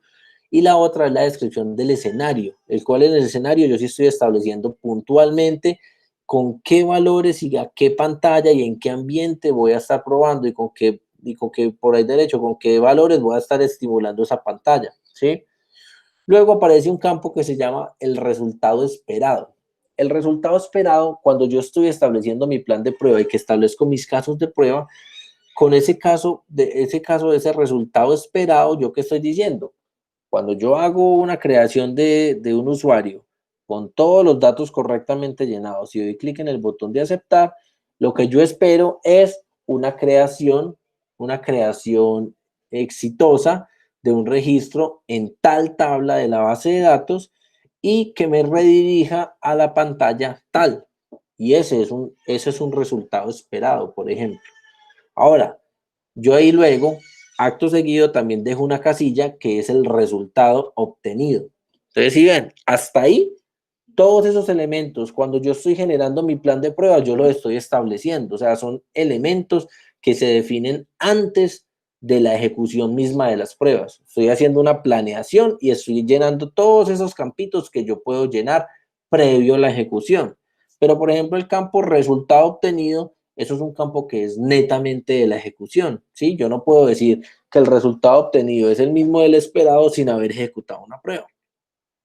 A: y la otra es la descripción del escenario, el cual en el escenario yo sí estoy estableciendo puntualmente con qué valores y a qué pantalla y en qué ambiente voy a estar probando y con qué por ahí derecho, con qué valores voy a estar estimulando esa pantalla, ¿sí? Luego aparece un campo que se llama el resultado esperado. El resultado esperado, cuando yo estoy estableciendo mi plan de prueba y que establezco mis casos de prueba, con ese caso, de ese resultado esperado, ¿yo qué estoy diciendo? Cuando yo hago una creación de un usuario con todos los datos correctamente llenados y doy clic en el botón de aceptar, lo que yo espero es una creación exitosa de un registro en tal tabla de la base de datos y que me redirija a la pantalla tal. Y ese es un resultado esperado, por ejemplo. Ahora, yo ahí luego, acto seguido, también dejo una casilla que es el resultado obtenido. Entonces, si ven, hasta ahí, todos esos elementos, cuando yo estoy generando mi plan de prueba, yo lo estoy estableciendo. O sea, son elementos que se definen antes de la ejecución misma de las pruebas. Estoy haciendo una planeación y estoy llenando todos esos campitos que yo puedo llenar previo a la ejecución. Pero, por ejemplo, el campo resultado obtenido, eso es un campo que es netamente de la ejecución, ¿sí? Yo no puedo decir que el resultado obtenido es el mismo del esperado sin haber ejecutado una prueba.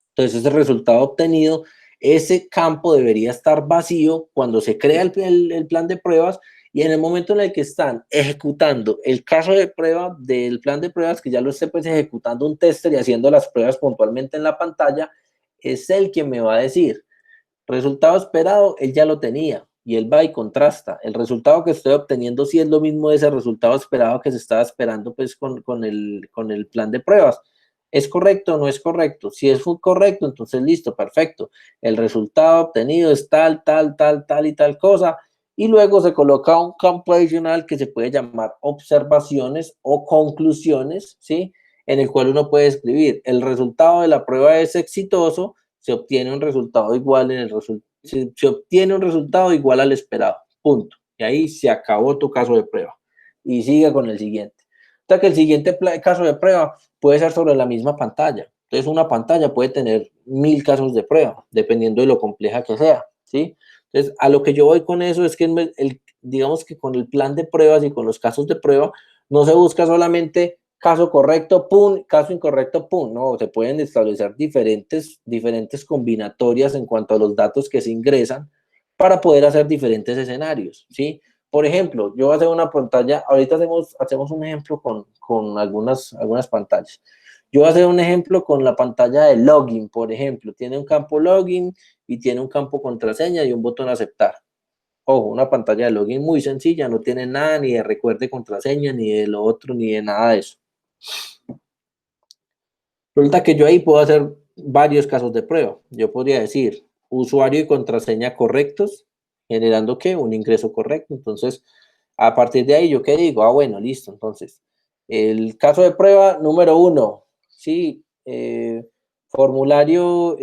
A: Entonces, ese resultado obtenido, ese campo debería estar vacío cuando se crea el plan de pruebas y en el momento en el que están ejecutando el caso de prueba del plan de pruebas, que ya lo esté pues ejecutando un tester y haciendo las pruebas puntualmente en la pantalla, es él quien me va a decir, resultado esperado, él ya lo tenía y él va y contrasta. El resultado que estoy obteniendo sí es lo mismo de ese resultado esperado que se estaba esperando pues con el plan de pruebas. ¿Es correcto o no es correcto? Si es correcto, entonces listo, perfecto. El resultado obtenido es tal, tal, tal, tal y tal cosa. Y luego se coloca un campo adicional que se puede llamar observaciones o conclusiones, ¿sí? En el cual uno puede escribir, el resultado de la prueba es exitoso, se obtiene un resultado igual se obtiene un resultado igual al esperado, punto. Y ahí se acabó tu caso de prueba. Y sigue con el siguiente. Hasta que el siguiente caso de prueba puede ser sobre la misma pantalla. Entonces, una pantalla puede tener 1000 casos de prueba, dependiendo de lo compleja que sea, ¿sí? Entonces, a lo que yo voy con eso es que, digamos que con el plan de pruebas y con los casos de prueba, no se busca solamente caso correcto, pum, caso incorrecto, pum. No, se pueden establecer diferentes combinatorias en cuanto a los datos que se ingresan para poder hacer diferentes escenarios, ¿sí? Por ejemplo, yo voy a hacer una pantalla, ahorita hacemos un ejemplo con algunas pantallas. Yo voy a hacer un ejemplo con la pantalla de login, por ejemplo. Tiene un campo login y tiene un campo contraseña y un botón aceptar. Ojo, una pantalla de login muy sencilla, no tiene nada ni de recuerde contraseña, ni de lo otro, ni de nada de eso. Resulta que yo ahí puedo hacer varios casos de prueba. Yo podría decir usuario y contraseña correctos, generando ¿qué? Un ingreso correcto. Entonces, a partir de ahí, ¿yo qué digo? Ah, bueno, listo. Entonces, el caso de prueba número 1, sí, formulario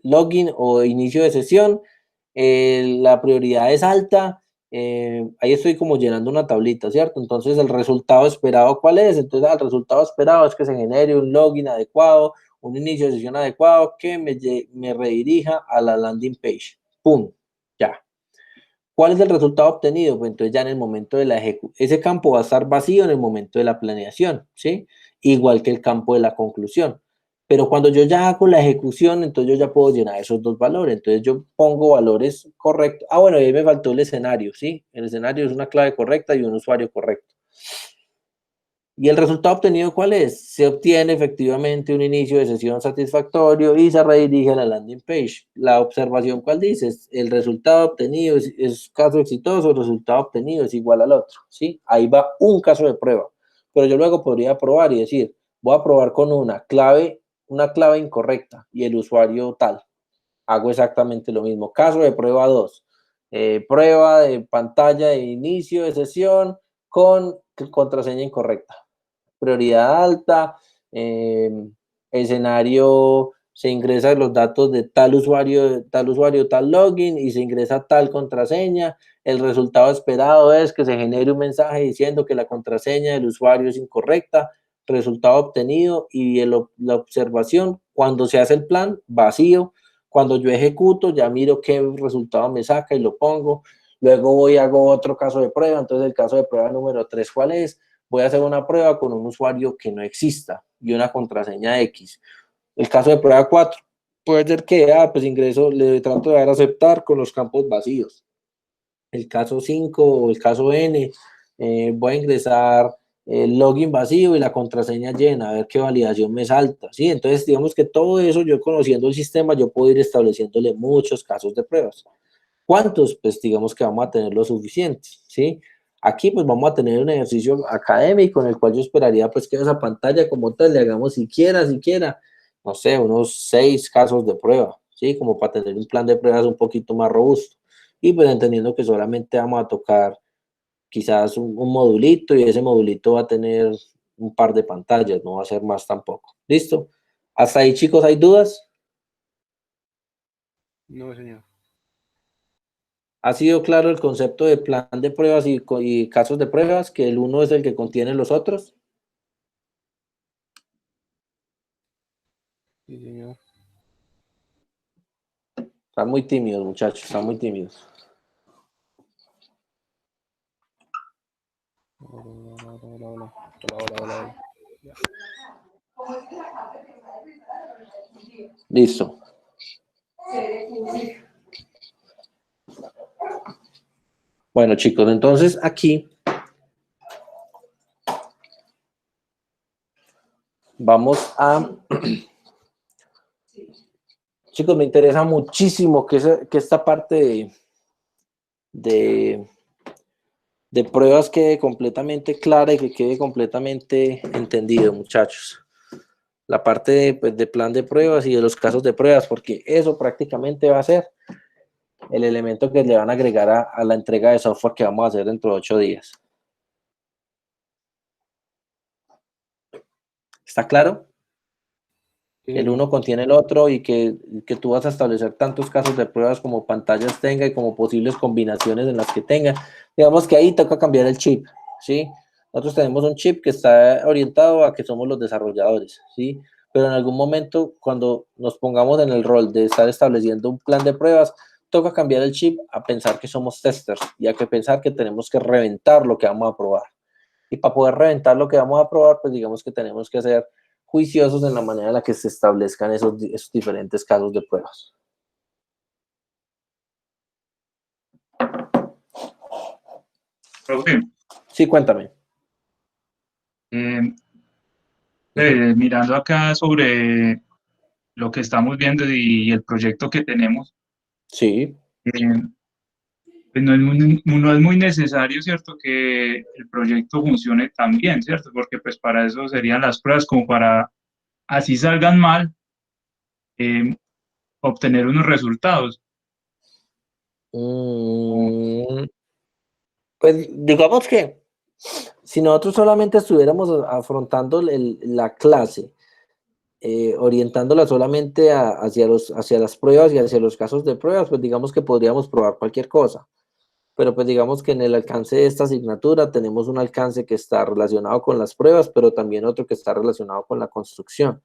A: login o inicio de sesión, la prioridad es alta, ahí estoy como llenando una tablita, ¿cierto? Entonces, el resultado esperado, ¿cuál es? Entonces, el resultado esperado es que se genere un login adecuado, un inicio de sesión adecuado que me redirija a la landing page. ¡Pum! Ya. ¿Cuál es el resultado obtenido? Pues entonces ya en el momento de la ejecución, ese campo va a estar vacío en el momento de la planeación, ¿sí? Igual que el campo de la conclusión. Pero cuando yo ya hago la ejecución, entonces yo ya puedo llenar esos dos valores. Entonces yo pongo valores correctos. Ah, bueno, y ahí me faltó el escenario, ¿sí? El escenario es una clave correcta y un usuario correcto. ¿Y el resultado obtenido cuál es? Se obtiene efectivamente un inicio de sesión satisfactorio y se redirige a la landing page. La observación, ¿cuál dice? El resultado obtenido es caso exitoso, el resultado obtenido es igual al otro, ¿sí? Ahí va un caso de prueba. Pero yo luego podría probar y decir, voy a probar con una clave incorrecta y el usuario tal. Hago exactamente lo mismo. Caso de prueba 2. Prueba de pantalla de inicio de sesión con contraseña incorrecta. Prioridad alta, escenario, se ingresan los datos de tal usuario, tal login y se ingresa tal contraseña. El resultado esperado es que se genere un mensaje diciendo que la contraseña del usuario es incorrecta. Resultado obtenido y la observación, cuando se hace el plan, vacío. Cuando yo ejecuto, ya miro qué resultado me saca y lo pongo. Luego voy y hago otro caso de prueba. Entonces, el caso de prueba número 3, ¿cuál es? Voy a hacer una prueba con un usuario que no exista y una contraseña X. El caso de prueba 4 puede ser que, pues ingreso, le trato de dar a aceptar con los campos vacíos. El caso 5 o el caso N, voy a ingresar el login vacío y la contraseña llena, a ver qué validación me salta, ¿sí? Entonces, digamos que todo eso, yo conociendo el sistema, yo puedo ir estableciéndole muchos casos de pruebas. ¿Cuántos? Pues digamos que vamos a tener lo suficiente, ¿sí? Aquí pues vamos a tener un ejercicio académico en el cual yo esperaría pues que esa pantalla como tal le hagamos siquiera, no sé, unos 6 casos de prueba, ¿sí? Como para tener un plan de pruebas un poquito más robusto. Y pues entendiendo que solamente vamos a tocar quizás un modulito y ese modulito va a tener un par de pantallas, no va a ser más tampoco. ¿Listo? ¿Hasta ahí, chicos, hay dudas?
B: No, señor.
A: ¿Ha sido claro el concepto de plan de pruebas y casos de pruebas, que el uno es el que contiene los otros?
B: Sí, señor.
A: Están muy tímidos, muchachos, están muy tímidos.
B: Hola.
A: Listo. Bueno, chicos, entonces aquí vamos a... Chicos, me interesa muchísimo que esta parte de pruebas quede completamente clara y que quede completamente entendido, muchachos. La parte pues, de plan de pruebas y de los casos de pruebas, porque eso prácticamente va a ser el elemento que le van a agregar a la entrega de software que vamos a hacer dentro de 8 días. ¿Está claro?
B: Sí,
A: El
B: señor.
A: uno contiene el otro y que tú vas a establecer tantos casos de pruebas como pantallas tenga y como posibles combinaciones en las que tenga. Digamos que ahí toca cambiar el chip, ¿sí? Nosotros tenemos un chip que está orientado a que somos los desarrolladores, ¿sí? Pero en algún momento, cuando nos pongamos en el rol de estar estableciendo un plan de pruebas, toca cambiar el chip a pensar que somos testers y a que pensar que tenemos que reventar lo que vamos a probar. Y para poder reventar lo que vamos a probar, pues digamos que tenemos que ser juiciosos en la manera en la que se establezcan esos diferentes casos de pruebas.
E: Profe,
A: Sí, cuéntame.
E: eh, mirando acá sobre lo que estamos viendo y el proyecto que tenemos,
A: Sí.
E: eh, pues no es muy necesario, ¿cierto?, que el proyecto funcione tan bien, ¿cierto? Porque pues para eso serían las pruebas, como para, así salgan mal, eh, obtener unos resultados.
A: Mm, pues digamos que si nosotros solamente estuviéramos afrontando la clase, orientándola solamente hacia las pruebas y hacia los casos de pruebas, pues digamos que podríamos probar cualquier cosa. Pero pues digamos que en el alcance de esta asignatura tenemos un alcance que está relacionado con las pruebas, pero también otro que está relacionado con la construcción.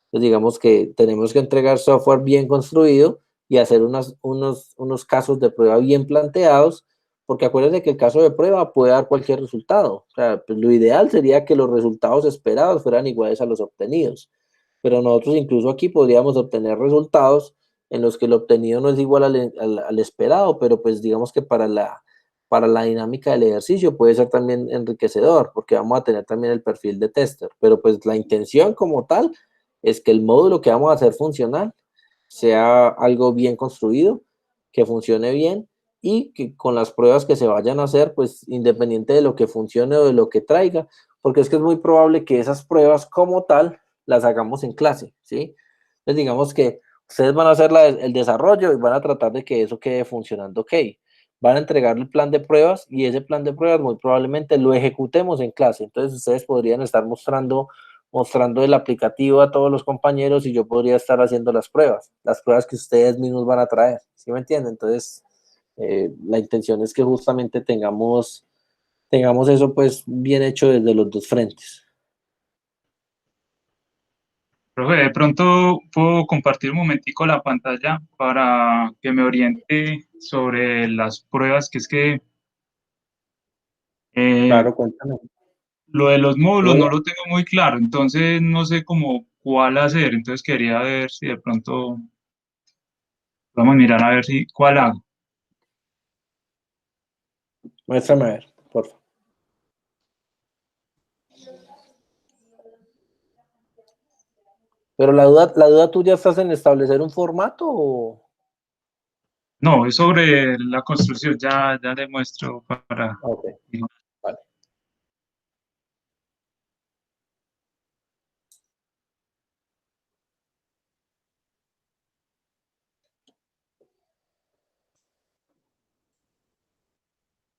A: Entonces digamos que tenemos que entregar software bien construido y hacer unos casos de prueba bien planteados, porque acuérdense que el caso de prueba puede dar cualquier resultado. O sea, pues lo ideal sería que los resultados esperados fueran iguales a los obtenidos, pero nosotros incluso aquí podríamos obtener resultados en los que el obtenido no es igual al esperado, pero pues digamos que para la dinámica del ejercicio puede ser también enriquecedor, porque vamos a tener también el perfil de tester, pero pues la intención como tal es que el módulo que vamos a hacer funcional sea algo bien construido, que funcione bien y que con las pruebas que se vayan a hacer, pues independiente de lo que funcione o de lo que traiga, porque es que es muy probable que esas pruebas como tal las hagamos en clase, ¿sí? Entonces digamos que ustedes van a hacer el desarrollo y van a tratar de que eso quede funcionando ok. Van a entregar el plan de pruebas y ese plan de pruebas muy probablemente lo ejecutemos en clase. Entonces ustedes podrían estar mostrando el aplicativo a todos los compañeros y yo podría estar haciendo las pruebas que ustedes mismos van a traer, ¿sí me entienden? Entonces, la intención es que justamente tengamos eso pues bien hecho desde los dos frentes.
E: Profe, de pronto puedo compartir un momentico la pantalla para que me oriente sobre las pruebas, que es que eh,
A: Claro, cuéntame.
E: lo de los módulos
A: Voy
E: no
A: a-
E: lo tengo muy claro, entonces no sé cómo cuál hacer, entonces quería ver si de pronto vamos a mirar a ver si cuál hago.
A: Muéstrame a ver, por favor. Pero la duda tuya estás en establecer un formato o...
E: No, es sobre la construcción, ya le muestro para...
A: Ok, vale.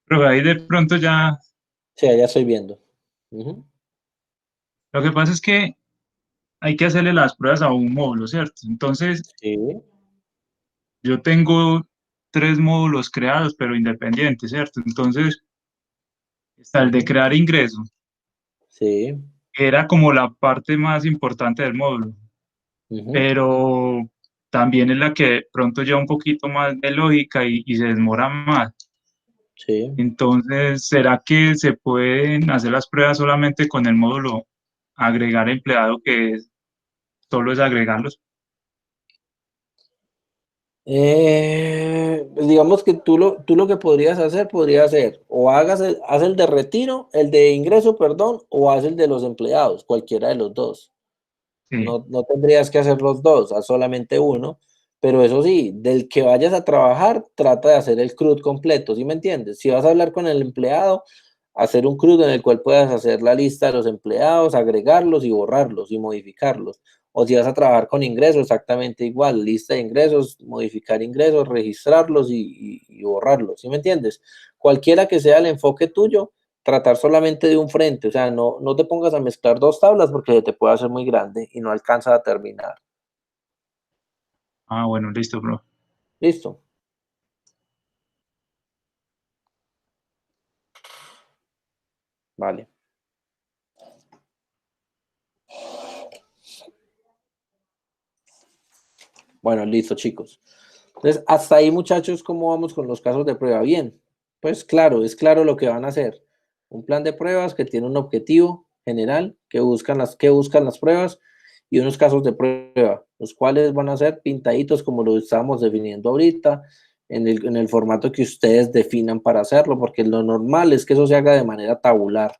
E: Pero ahí de pronto ya,
A: Sí, ya estoy viendo. Ujú.
E: lo que pasa es que hay que hacerle las pruebas a un módulo, ¿cierto? Entonces,
A: Sí,
E: yo tengo 3 módulos creados, pero independientes, ¿cierto? Entonces, está el de crear ingresos,
A: sí.
E: que era como la parte más importante del módulo,
A: Ujú.
E: pero también es la que de pronto lleva un poquito más de lógica y se demora más.
A: Sí.
E: Entonces, ¿será que se pueden hacer las pruebas solamente con el módulo agregar empleado, solo es agregarlos?
A: Pues digamos que tú lo que podría ser, o haz el de retiro, el de ingreso, perdón, o haz el de los empleados, cualquiera de los dos.
E: Sí.
A: No tendrías que hacer los dos, haz solamente uno, pero eso sí, del que vayas a trabajar, trata de hacer el CRUD completo, ¿sí me entiendes? Si vas a hablar con el empleado, hacer un CRUD en el cual puedas hacer la lista de los empleados, agregarlos y borrarlos y modificarlos. O si vas a trabajar con ingresos, exactamente igual, lista de ingresos, modificar ingresos, registrarlos y borrarlos, ¿sí me entiendes? Cualquiera que sea el enfoque tuyo, tratar solamente de un frente, o sea, no te pongas a mezclar dos tablas porque se te puede hacer muy grande y no alcanza a terminar.
E: Ah, bueno, listo, bro.
A: ¿Listo? Vale. Bueno, listo, chicos. Entonces, hasta ahí, muchachos, ¿cómo vamos con los casos de prueba? Bien. Pues claro, es claro lo que van a hacer. Un plan de pruebas que tiene un objetivo general, que buscan las pruebas y unos casos de prueba, los cuales van a ser pintaditos como lo estábamos definiendo ahorita, en el formato que ustedes definan para hacerlo, porque lo normal es que eso se haga de manera tabular.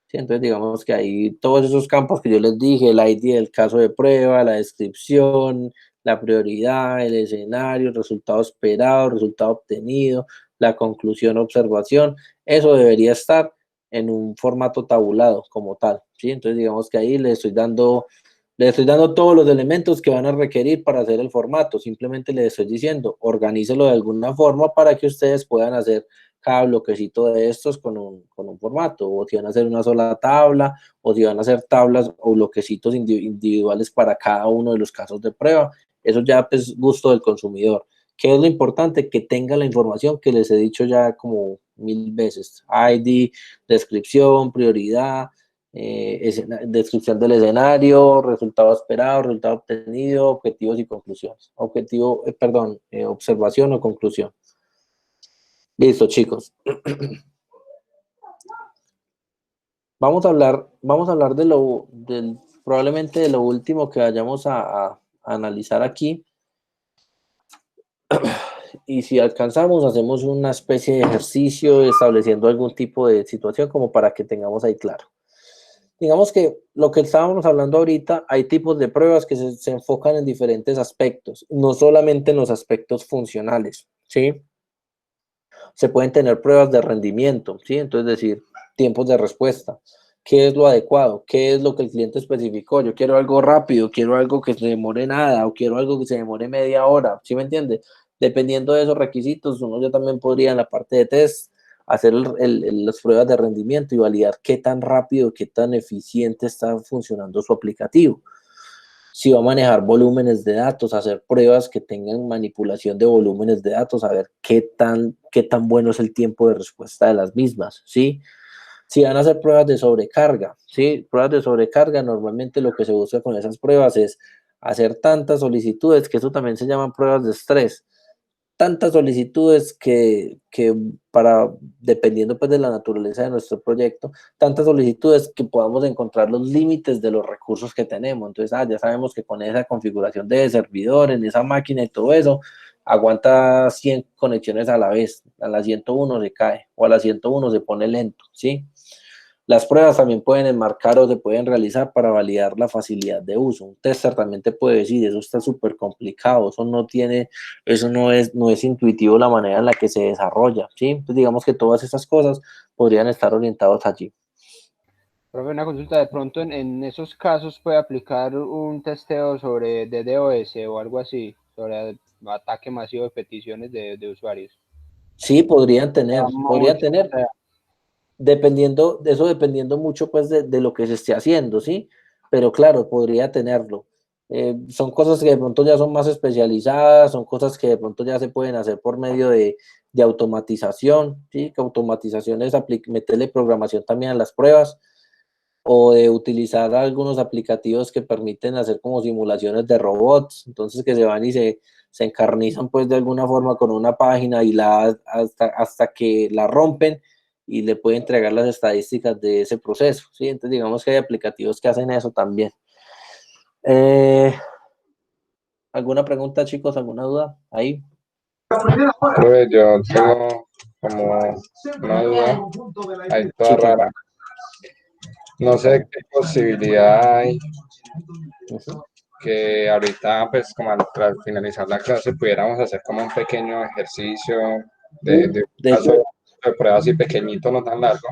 A: ¿Sí? Entonces, digamos que ahí todos esos campos que yo les dije, el ID del caso de prueba, la descripción, la prioridad, el escenario, el resultado esperado, el resultado obtenido, la conclusión, observación, eso debería estar en un formato tabulado como tal. ¿Sí? Entonces, digamos que ahí le estoy dando todos los elementos que van a requerir para hacer el formato. Simplemente les estoy diciendo, organícelo de alguna forma para que ustedes puedan hacer cada bloquecito de estos con un formato, o si van a hacer una sola tabla, o si van a hacer tablas o bloquecitos individuales para cada uno de los casos de prueba. Eso ya es gusto del consumidor. ¿Qué es lo importante? Que tenga la información que les he dicho ya como 1000 veces. ID, descripción, prioridad, descripción del escenario, resultado esperado, resultado obtenido, objetivos y conclusiones. Observación o conclusión. Listo, chicos. Vamos a hablar probablemente de lo último que vayamos a analizar aquí. Y si alcanzamos, hacemos una especie de ejercicio estableciendo algún tipo de situación como para que tengamos ahí claro. Digamos que lo que estábamos hablando ahorita, hay tipos de pruebas que se enfocan en diferentes aspectos, no solamente en los aspectos funcionales, ¿sí? Se pueden tener pruebas de rendimiento, ¿sí? Entonces, decir, tiempos de respuesta, qué es lo adecuado, qué es lo que el cliente especificó. Yo quiero algo rápido, quiero algo que se demore nada, o quiero algo que se demore media hora, ¿sí me entiende? Dependiendo de esos requisitos, uno ya también podría en la parte de test hacer las pruebas de rendimiento y validar qué tan rápido, qué tan eficiente está funcionando su aplicativo. Si va a manejar volúmenes de datos, hacer pruebas que tengan manipulación de volúmenes de datos, a ver qué tan bueno es el tiempo de respuesta de las mismas, ¿sí? Si van a hacer pruebas de sobrecarga, ¿sí? Pruebas de sobrecarga, normalmente lo que se busca con esas pruebas es hacer tantas solicitudes, que eso también se llaman pruebas de estrés, tantas solicitudes que dependiendo pues de la naturaleza de nuestro proyecto, tantas solicitudes que podamos encontrar los límites de los recursos que tenemos. Entonces, ya sabemos que con esa configuración de servidor, en esa máquina y todo eso, aguanta 100 conexiones a la vez. A la 101 se cae, o a la 101 se pone lento, ¿sí? Las pruebas también pueden enmarcar o se pueden realizar para validar la facilidad de uso. Un tester también te puede decir, eso está súper complicado, eso no es intuitivo la manera en la que se desarrolla, ¿sí? Pues digamos que todas esas cosas podrían estar orientadas allí.
B: Profe, una consulta, de pronto en esos casos puede aplicar un testeo sobre DDoS o algo así, sobre ataque masivo de peticiones de usuarios.
A: Sí, podrían tener, dependiendo mucho pues de lo que se esté haciendo, ¿sí? Pero claro, podría tenerlo. Son cosas que de pronto ya son más especializadas, son cosas que de pronto ya se pueden hacer por medio de automatización, ¿sí? Que automatización es meterle programación también a las pruebas, o de utilizar algunos aplicativos que permiten hacer como simulaciones de robots, entonces que se van y se encarnizan pues de alguna forma con una página y hasta que la rompen y le puede entregar las estadísticas de ese proceso, ¿sí? Entonces digamos que hay aplicativos que hacen eso también. ¿Alguna pregunta, chicos? ¿Alguna duda? Ahí.
F: Profe, yo tengo como una duda ahí toda rara. No sé qué posibilidad hay que ahorita, pues, como tras finalizar la clase, pudiéramos hacer como un pequeño ejercicio de caso de prueba así pequeñito, no tan largo.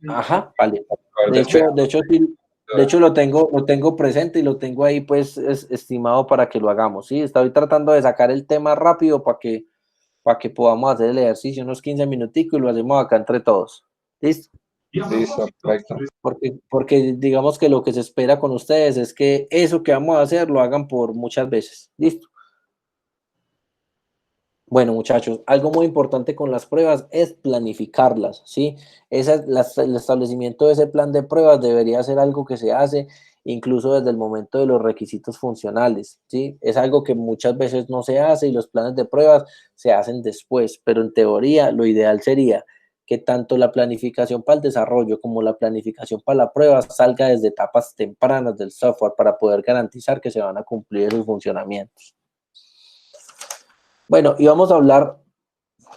A: Ajá, vale. De hecho lo tengo presente y lo tengo ahí pues estimado para que lo hagamos, ¿sí? Estoy tratando de sacar el tema rápido para que podamos hacer el ejercicio unos 15 minuticos y lo hacemos acá entre todos. ¿Listo?
F: Listo, perfecto.
A: Porque digamos que lo que se espera con ustedes es que eso que vamos a hacer lo hagan por muchas veces. ¿Listo? Bueno, muchachos, algo muy importante con las pruebas es planificarlas, ¿sí? El establecimiento de ese plan de pruebas debería ser algo que se hace incluso desde el momento de los requisitos funcionales, ¿sí? Es algo que muchas veces no se hace y los planes de pruebas se hacen después, pero en teoría lo ideal sería que tanto la planificación para el desarrollo como la planificación para la prueba salga desde etapas tempranas del software para poder garantizar que se van a cumplir esos funcionamientos. Bueno, y vamos a hablar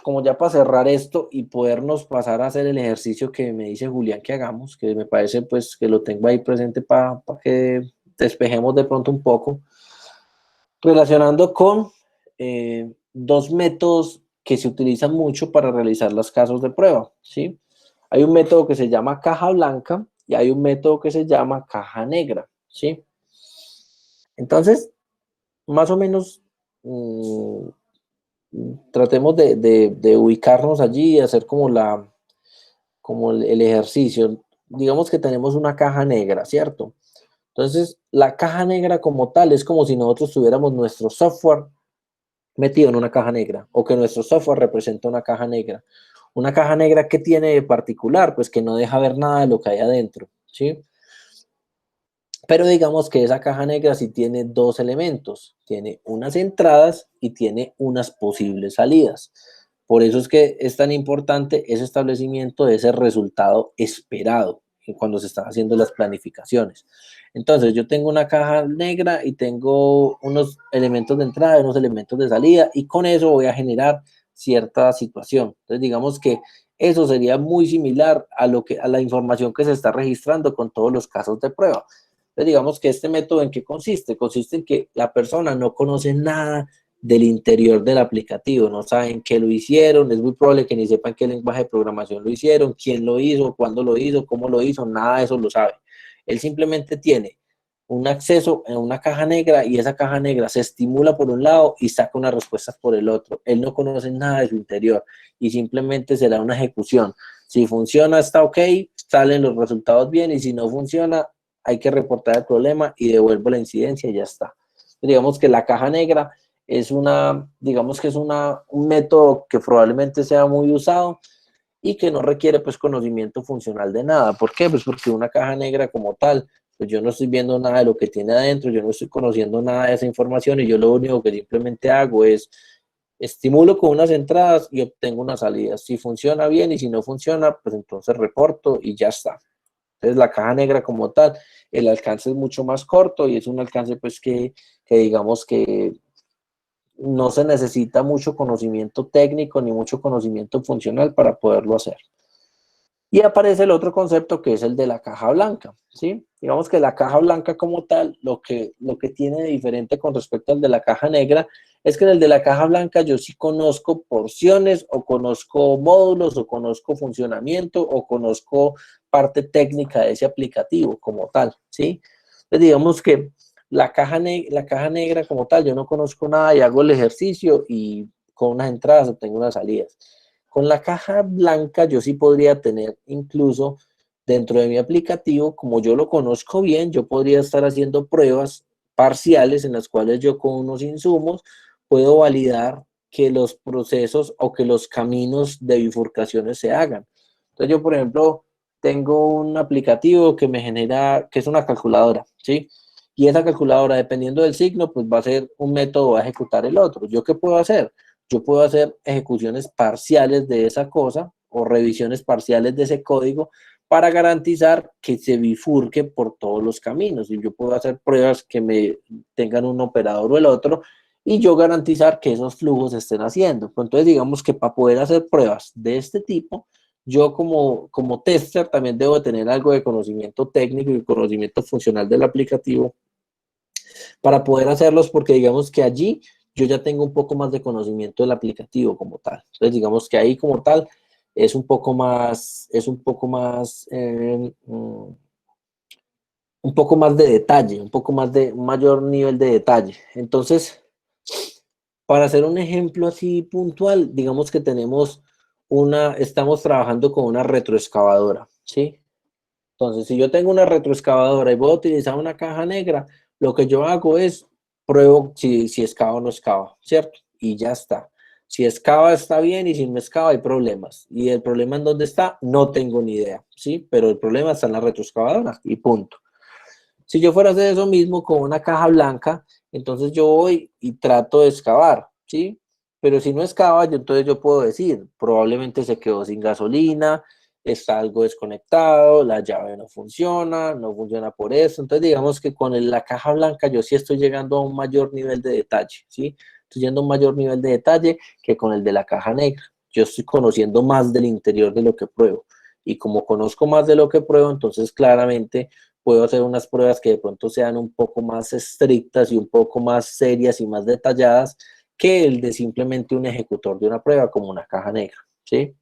A: como ya para cerrar esto y podernos pasar a hacer el ejercicio que me dice Julián que hagamos, que me parece pues que lo tengo ahí presente para que despejemos de pronto un poco, relacionando con dos métodos que se utilizan mucho para realizar los casos de prueba, ¿sí? Hay un método que se llama caja blanca y hay un método que se llama caja negra, ¿sí? Entonces, más o menos, tratemos de ubicarnos allí y hacer como el ejercicio. Digamos que tenemos una caja negra, ¿cierto? Entonces, la caja negra como tal es como si nosotros tuviéramos nuestro software metido en una caja negra o que nuestro software representa una caja negra. Una caja negra, ¿qué tiene de particular? Pues que no deja ver nada de lo que hay adentro, ¿sí? Pero digamos que esa caja negra sí tiene dos elementos. Tiene unas entradas y tiene unas posibles salidas. Por eso es que es tan importante ese establecimiento de ese resultado esperado cuando se están haciendo las planificaciones. Entonces, yo tengo una caja negra y tengo unos elementos de entrada y unos elementos de salida y con eso voy a generar cierta situación. Entonces, digamos que eso sería muy similar a la información que se está registrando con todos los casos de prueba. Entonces, digamos que este método, ¿en qué consiste? Consiste en que la persona no conoce nada del interior del aplicativo, no saben qué lo hicieron, es muy probable que ni sepan qué lenguaje de programación lo hicieron, quién lo hizo, cuándo lo hizo, cómo lo hizo, nada de eso lo sabe. Él simplemente tiene un acceso en una caja negra y esa caja negra se estimula por un lado y saca unas respuestas por el otro. Él no conoce nada de su interior y simplemente será una ejecución. Si funciona, está ok, salen los resultados bien y si no funciona, hay que reportar el problema y devuelvo la incidencia y ya está. Digamos que la caja negra es digamos que es un método que probablemente sea muy usado y que no requiere pues conocimiento funcional de nada. ¿Por qué? Pues porque una caja negra como tal, pues yo no estoy viendo nada de lo que tiene adentro, yo no estoy conociendo nada de esa información y yo lo único que simplemente hago es estimulo con unas entradas y obtengo unas salidas. Si funciona bien y si no funciona, pues entonces reporto y ya está. Entonces la caja negra como tal, el alcance es mucho más corto y es un alcance pues que digamos que no se necesita mucho conocimiento técnico ni mucho conocimiento funcional para poderlo hacer. Y aparece el otro concepto que es el de la caja blanca, ¿sí? Digamos que la caja blanca como tal, lo que tiene de diferente con respecto al de la caja negra, es que en el de la caja blanca yo sí conozco porciones o conozco módulos o conozco funcionamiento o conozco parte técnica de ese aplicativo como tal, ¿sí? Entonces digamos que la caja negra como tal, yo no conozco nada y hago el ejercicio y con unas entradas obtengo unas salidas. Con la caja blanca yo sí podría tener incluso dentro de mi aplicativo, como yo lo conozco bien, yo podría estar haciendo pruebas parciales en las cuales yo con unos insumos puedo validar que los procesos o que los caminos de bifurcaciones se hagan. Entonces yo, por ejemplo, tengo un aplicativo que me genera, que es una calculadora, ¿sí? Y esa calculadora, dependiendo del signo, pues va a ser un método, va a ejecutar el otro. ¿Yo qué puedo hacer? Yo puedo hacer ejecuciones parciales de esa cosa o revisiones parciales de ese código para garantizar que se bifurque por todos los caminos. Y yo puedo hacer pruebas que me tengan un operador o el otro y yo garantizar que esos flujos se estén haciendo. Entonces, digamos que para poder hacer pruebas de este tipo, yo como tester también debo tener algo de conocimiento técnico y conocimiento funcional del aplicativo para poder hacerlos, porque digamos que allí yo ya tengo un poco más de conocimiento del aplicativo como tal. Entonces, digamos que ahí como tal es un poco más, un poco más de detalle, un poco más de un mayor nivel de detalle. Entonces, para hacer un ejemplo así puntual, digamos que estamos trabajando con una retroexcavadora, ¿sí? Entonces, si yo tengo una retroexcavadora y voy a utilizar una caja negra, lo que yo hago es pruebo si excava o no excava, ¿cierto? Y ya está. Si excava está bien y si no excava hay problemas. ¿Y el problema en dónde está? No tengo ni idea, ¿sí? Pero el problema está en la retroexcavadora y punto. Si yo fuera a hacer eso mismo con una caja blanca, entonces yo voy y trato de excavar, ¿sí? Pero si no excava, entonces yo puedo decir, probablemente se quedó sin gasolina, está algo desconectado, la llave no funciona por eso. Entonces digamos que con la caja blanca yo sí estoy llegando a un mayor nivel de detalle, ¿sí? Estoy yendo a un mayor nivel de detalle que con el de la caja negra. yo estoy conociendo más del interior de lo que pruebo. Y como conozco más de lo que pruebo, entonces claramente puedo hacer unas pruebas que de pronto sean un poco más estrictas y un poco más serias y más detalladas que el de simplemente un ejecutor de una prueba como una caja negra, ¿sí?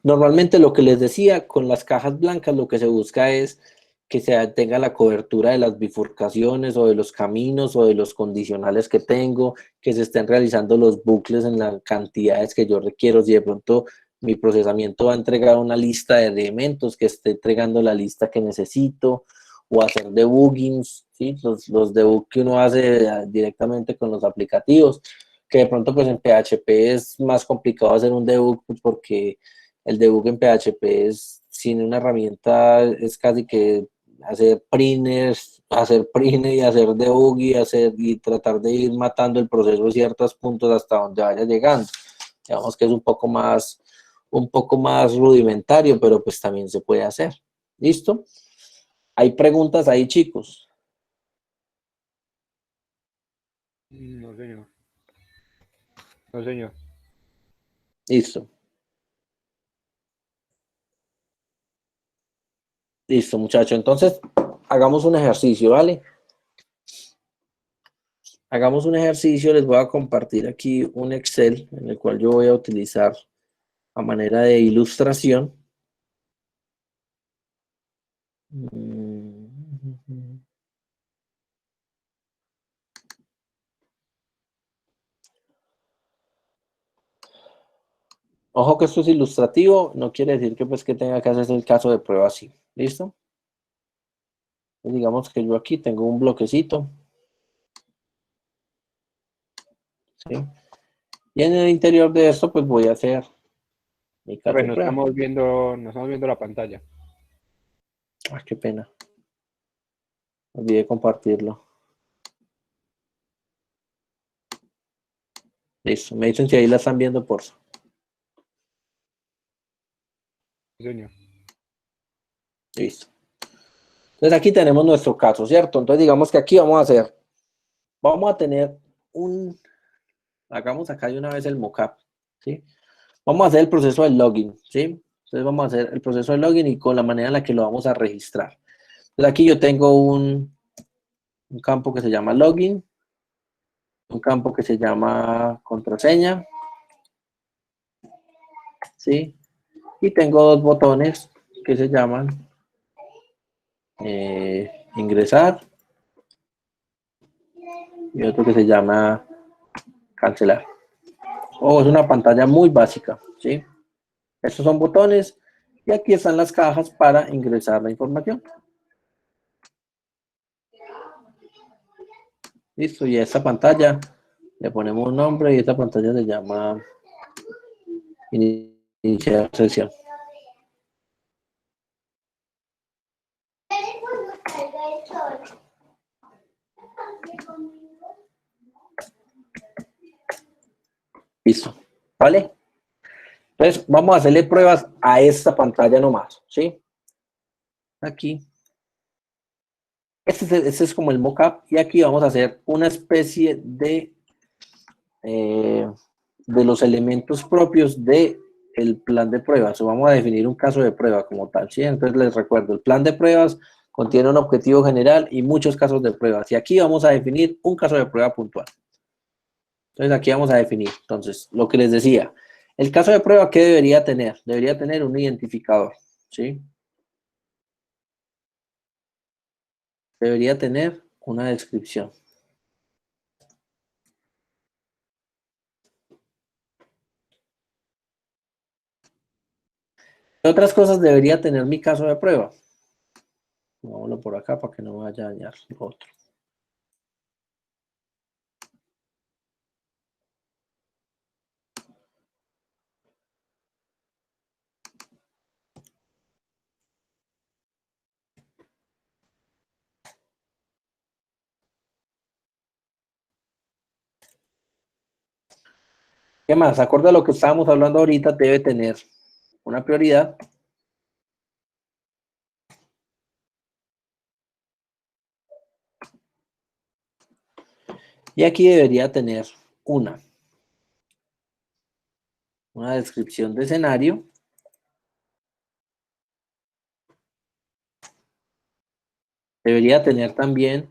A: Normalmente lo que les decía, con las cajas blancas lo que se busca es que se tenga la cobertura de las bifurcaciones o de los caminos o de los condicionales que tengo, que se estén realizando los bucles en las cantidades que yo requiero. Si de pronto mi procesamiento va a entregar una lista de elementos, que esté entregando la lista que necesito, o hacer debuggings, ¿sí? Los debug que uno hace directamente con los aplicativos, que de pronto pues en PHP es más complicado hacer un debug pues, porque el debug en PHP es, sin una herramienta, es casi que hacer printers, hacer print y hacer debug y tratar de ir matando el proceso a ciertos puntos hasta donde vaya llegando. Digamos que es un poco más rudimentario, pero pues también se puede hacer. ¿Listo? ¿Hay preguntas ahí, chicos?
B: No, señor. No, señor.
A: Listo. Listo, muchachos. Entonces, hagamos un ejercicio, ¿vale? Hagamos un ejercicio. Les voy a compartir aquí un Excel en el cual yo voy a utilizar a manera de ilustración. Ojo que esto es ilustrativo, no quiere decir que pues que tenga que hacerse el caso de prueba así. ¿Listo? Pues digamos que yo aquí tengo un bloquecito. ¿Sí? Y en el interior de esto pues voy a hacer mi caso de
B: Bueno,
A: prueba.
B: no estamos viendo la pantalla.
A: Ah, qué pena. Olvidé compartirlo. Listo. Me dicen si ahí la están viendo, por favor.
B: Sí, señor.
A: Listo. Entonces aquí tenemos nuestro caso, ¿cierto? Entonces digamos que aquí vamos a tener hagamos acá de una vez el mockup, ¿sí? Vamos a hacer el proceso del login, ¿sí? Entonces vamos a hacer el proceso del login y con la manera en la que lo vamos a registrar. Entonces aquí yo tengo un campo que se llama login, un campo que se llama contraseña, ¿sí? Y tengo dos botones que se llaman ingresar y otro que se llama cancelar. Es una pantalla muy básica, ¿sí? Estos son botones y aquí están las cajas para ingresar la información. Listo, y a esta pantalla le ponemos un nombre y esta pantalla se llama iniciar sesión. Listo, ¿vale? Entonces vamos a hacerle pruebas a esta pantalla nomás, ¿sí? Aquí. Este es como el mockup y aquí vamos a hacer una especie de los elementos propios de el plan de pruebas, o vamos a definir un caso de prueba como tal, ¿sí? Entonces les recuerdo, el plan de pruebas contiene un objetivo general y muchos casos de pruebas, y aquí vamos a definir un caso de prueba puntual. Entonces aquí vamos a definir, entonces, lo que les decía, el caso de prueba, ¿qué debería tener? Debería tener un identificador, ¿sí? Debería tener una descripción. ¿Qué otras cosas debería tener mi caso de prueba? Vámonos por acá para que no vaya a dañar lo otro. ¿Qué más? Acorde a lo que estábamos hablando ahorita, debe tener una prioridad. Y aquí debería tener una descripción de escenario. Debería tener también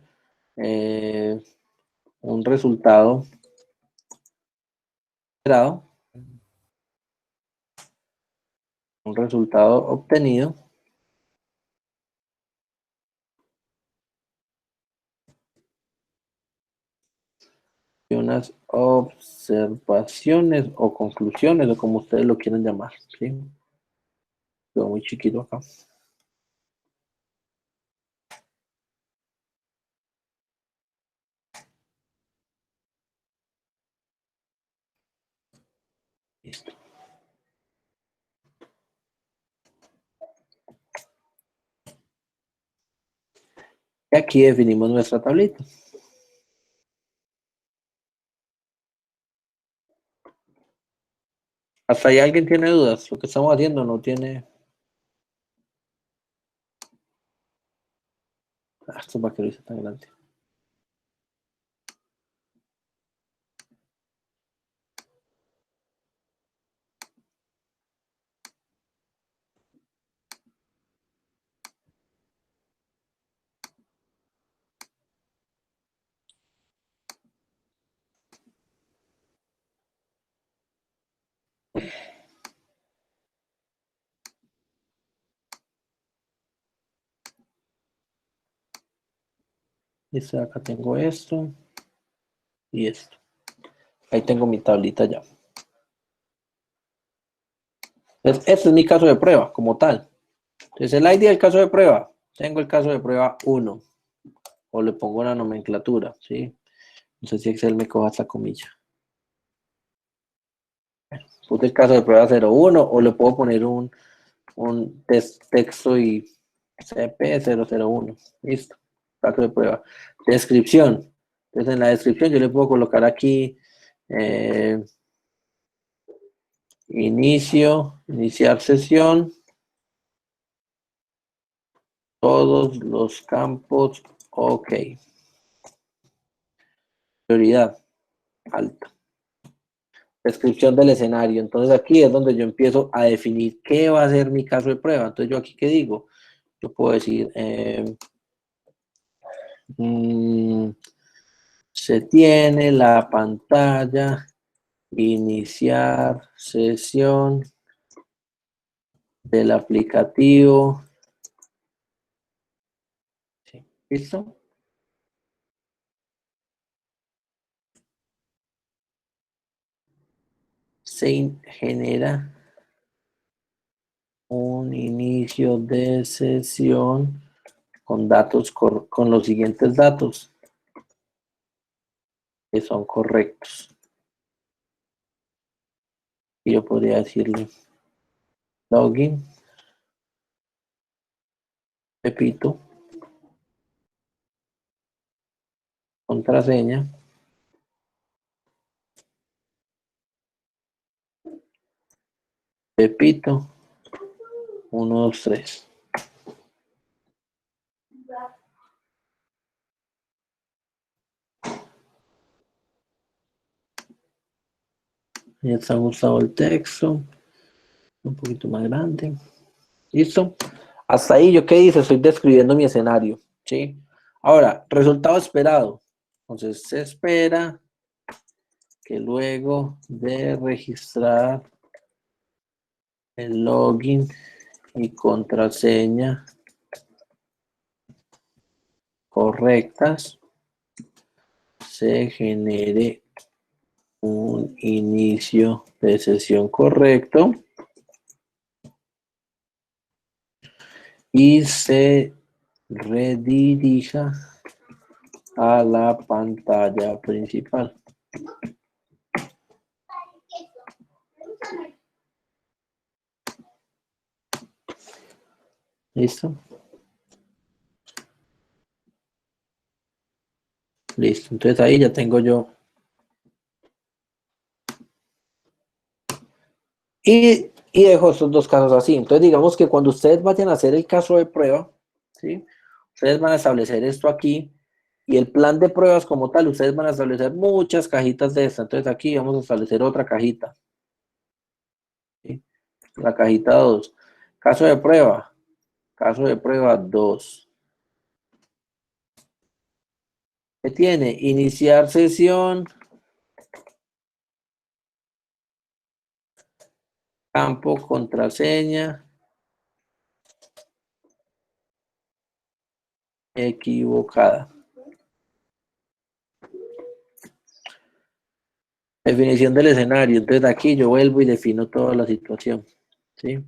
A: un resultado esperado, un resultado obtenido. Y unas observaciones o conclusiones, o como ustedes lo quieran llamar, ¿sí? Quedó muy chiquito acá. Listo. Y aquí definimos nuestra tablita. ¿Hasta ahí alguien tiene dudas? Lo que estamos haciendo no tiene... esto para que lo hice tan grande. Listo, acá tengo esto y esto. Ahí tengo mi tablita ya. Entonces, este es mi caso de prueba, como tal. Entonces, el ID del caso de prueba. Tengo el caso de prueba 1. O le pongo una nomenclatura, ¿sí? No sé si Excel me coja esta comilla. Puse el caso de prueba 01 o le puedo poner un texto y CP001. Listo. Caso de prueba. Descripción. Entonces, en la descripción yo le puedo colocar aquí iniciar sesión. Todos los campos, ok. Prioridad, alta. Descripción del escenario. Entonces aquí es donde yo empiezo a definir qué va a ser mi caso de prueba. Entonces yo aquí, ¿qué digo? Yo puedo decir, se tiene la pantalla, iniciar sesión del aplicativo. Sí. ¿Listo? Se genera un inicio de sesión con datos, con los siguientes datos que son correctos. Y yo podría decirle login, Pepito, contraseña, Pepito, 1, 2, 3. Ya está ajustado el texto, un poquito más grande. ¿Listo? Hasta ahí, ¿yo qué hice? Estoy describiendo mi escenario, ¿sí? Ahora, resultado esperado. Entonces, se espera que luego de registrar el login y contraseña correctas, se genere un inicio de sesión correcto y se redirija a la pantalla principal. ¿Listo? Listo. Entonces ahí ya tengo yo. Y dejo estos dos casos así. Entonces digamos que cuando ustedes vayan a hacer el caso de prueba, ¿sí? Ustedes van a establecer esto aquí Y el plan de pruebas como tal, ustedes van a establecer muchas cajitas de esta. Entonces aquí vamos a establecer otra cajita. ¿Sí? La cajita 2. Caso de prueba. Caso de prueba 2. ¿Qué tiene? Iniciar sesión. Campo, contraseña. Equivocada. Definición del escenario. Entonces aquí yo vuelvo y defino toda la situación. ¿Sí?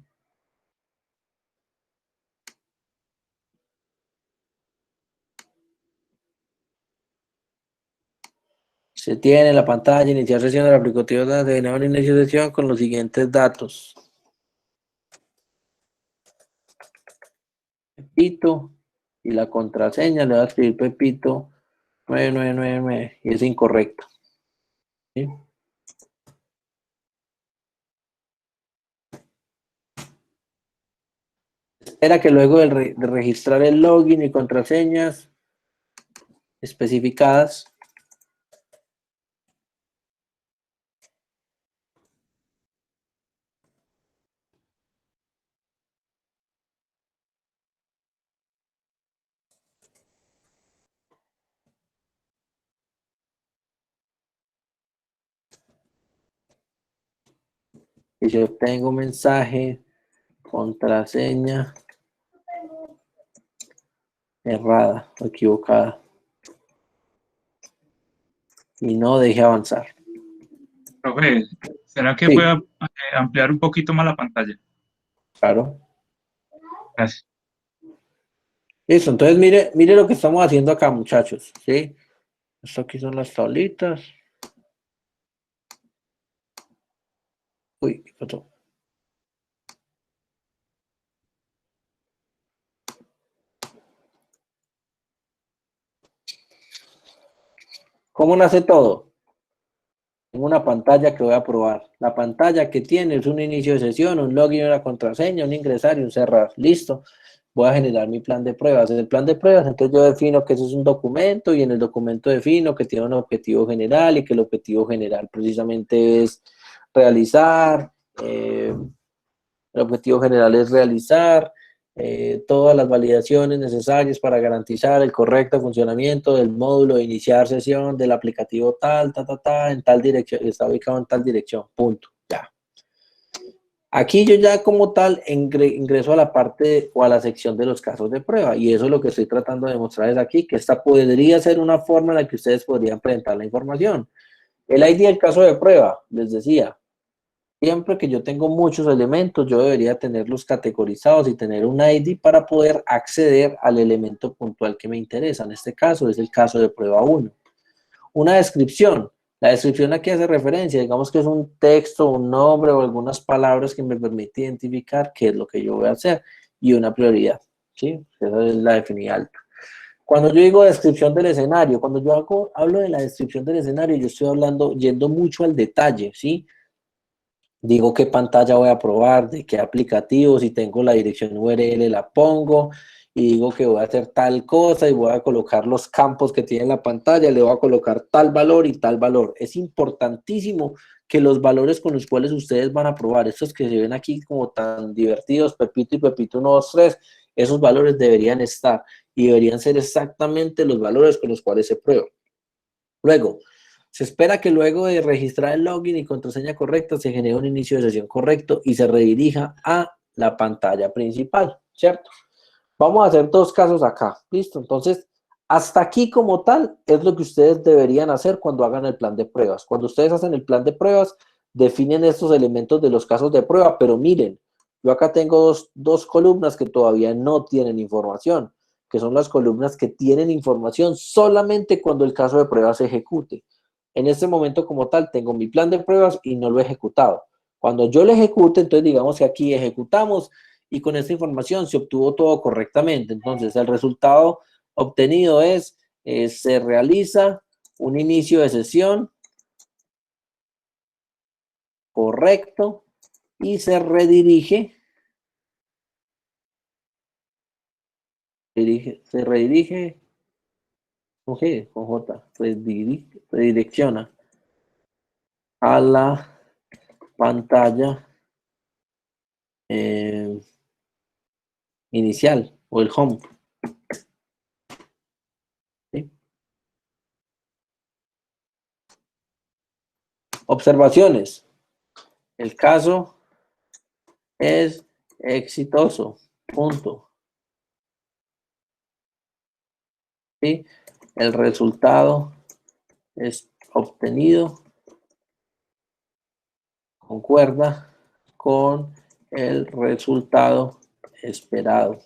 A: Se tiene en la pantalla iniciar sesión del aplicativo de inicio de sesión con los siguientes datos. Pepito y la contraseña le voy a escribir Pepito 9999 y es incorrecto. ¿Sí? Espera que luego de registrar el login y contraseñas especificadas, y yo tengo un mensaje, contraseña errada o equivocada y no deje avanzar.
E: Profe, ¿será que
A: Sí,
E: pueda ampliar un poquito más la pantalla?
A: claro.
E: Gracias.
A: Listo, entonces mire lo que estamos haciendo acá, muchachos, ¿sí? Esto aquí son las tablitas. Uy, ¿qué pasó? ¿Cómo nace todo? En una pantalla que voy a probar. La pantalla que tiene es un inicio de sesión, un login, una contraseña, un ingresar y un cerrar. Listo. Voy a generar mi plan de pruebas. En el plan de pruebas, entonces yo defino que eso es un documento y en el documento defino que tiene un objetivo general y que el objetivo general precisamente es realizar, el objetivo general es realizar todas las validaciones necesarias para garantizar el correcto funcionamiento del módulo de iniciar sesión del aplicativo tal, en tal dirección, está ubicado en tal dirección, punto, ya. Aquí yo ya como tal ingreso a la parte o a la sección de los casos de prueba y eso es lo que estoy tratando de mostrarles aquí, que esta podría ser una forma en la que ustedes podrían presentar la información. El ID del caso de prueba, les decía, siempre que yo tengo muchos elementos, yo debería tenerlos categorizados y tener un ID para poder acceder al elemento puntual que me interesa. En este caso es el caso de prueba 1. Una descripción. La descripción aquí hace referencia, digamos que es un texto, un nombre o algunas palabras que me permite identificar qué es lo que yo voy a hacer y una prioridad. ¿Sí? Esa es la definida alta. Cuando yo digo descripción del escenario, cuando yo hablo de la descripción del escenario, yo estoy hablando, yendo mucho al detalle, ¿sí? Digo qué pantalla voy a probar, de qué aplicativo, si tengo la dirección URL la pongo y digo que voy a hacer tal cosa y voy a colocar los campos que tiene la pantalla, le voy a colocar tal valor y tal valor. Es importantísimo que los valores con los cuales ustedes van a probar, estos que se ven aquí como tan divertidos, Pepito y Pepito 1, 2, 3, esos valores deberían estar y deberían ser exactamente los valores con los cuales se prueba. Luego, se espera que luego de registrar el login y contraseña correcta se genere un inicio de sesión correcto y se redirija a la pantalla principal, ¿cierto? Vamos a hacer dos casos acá, ¿listo? Entonces, hasta aquí como tal es lo que ustedes deberían hacer cuando hagan el plan de pruebas. Cuando ustedes hacen el plan de pruebas, definen estos elementos de los casos de prueba, pero miren, yo acá tengo dos columnas que todavía no tienen información, que son las columnas que tienen información solamente cuando el caso de prueba se ejecute. En este momento como tal tengo mi plan de pruebas y no lo he ejecutado. Cuando yo lo ejecute, entonces digamos que aquí ejecutamos y con esta información se obtuvo todo correctamente. Entonces el resultado obtenido es, se realiza un inicio de sesión correcto y se redirige con G, con J, redirecciona a la pantalla inicial o el home. ¿Sí? Observaciones. El caso es exitoso. Punto. ¿Sí? El resultado es obtenido. Concuerda con el resultado esperado.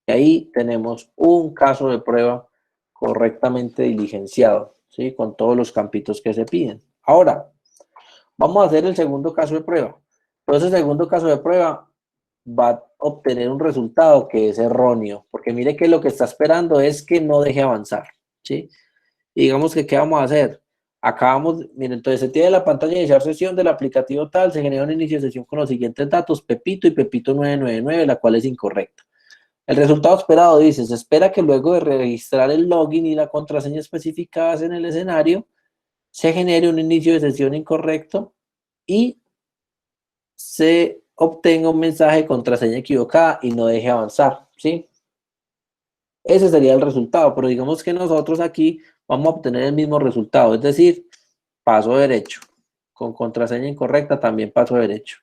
A: Y ahí tenemos un caso de prueba correctamente diligenciado, ¿sí? Con todos los campitos que se piden. Ahora, vamos a hacer el segundo caso de prueba. Entonces, el segundo caso de prueba va a obtener un resultado que es erróneo, porque mire que lo que está esperando es que no deje avanzar, ¿sí? Y digamos que, ¿qué vamos a hacer? Acabamos, miren, entonces se tiene la pantalla de iniciar sesión del aplicativo tal, se genera un inicio de sesión con los siguientes datos, Pepito y Pepito 999, la cual es incorrecta. El resultado esperado dice, se espera que luego de registrar el login y la contraseña especificadas en el escenario, se genere un inicio de sesión incorrecto y se obtenga un mensaje de contraseña equivocada y no deje avanzar, ¿sí? Ese sería el resultado, pero digamos que nosotros aquí vamos a obtener el mismo resultado, es decir, paso derecho. Con contraseña incorrecta también paso derecho.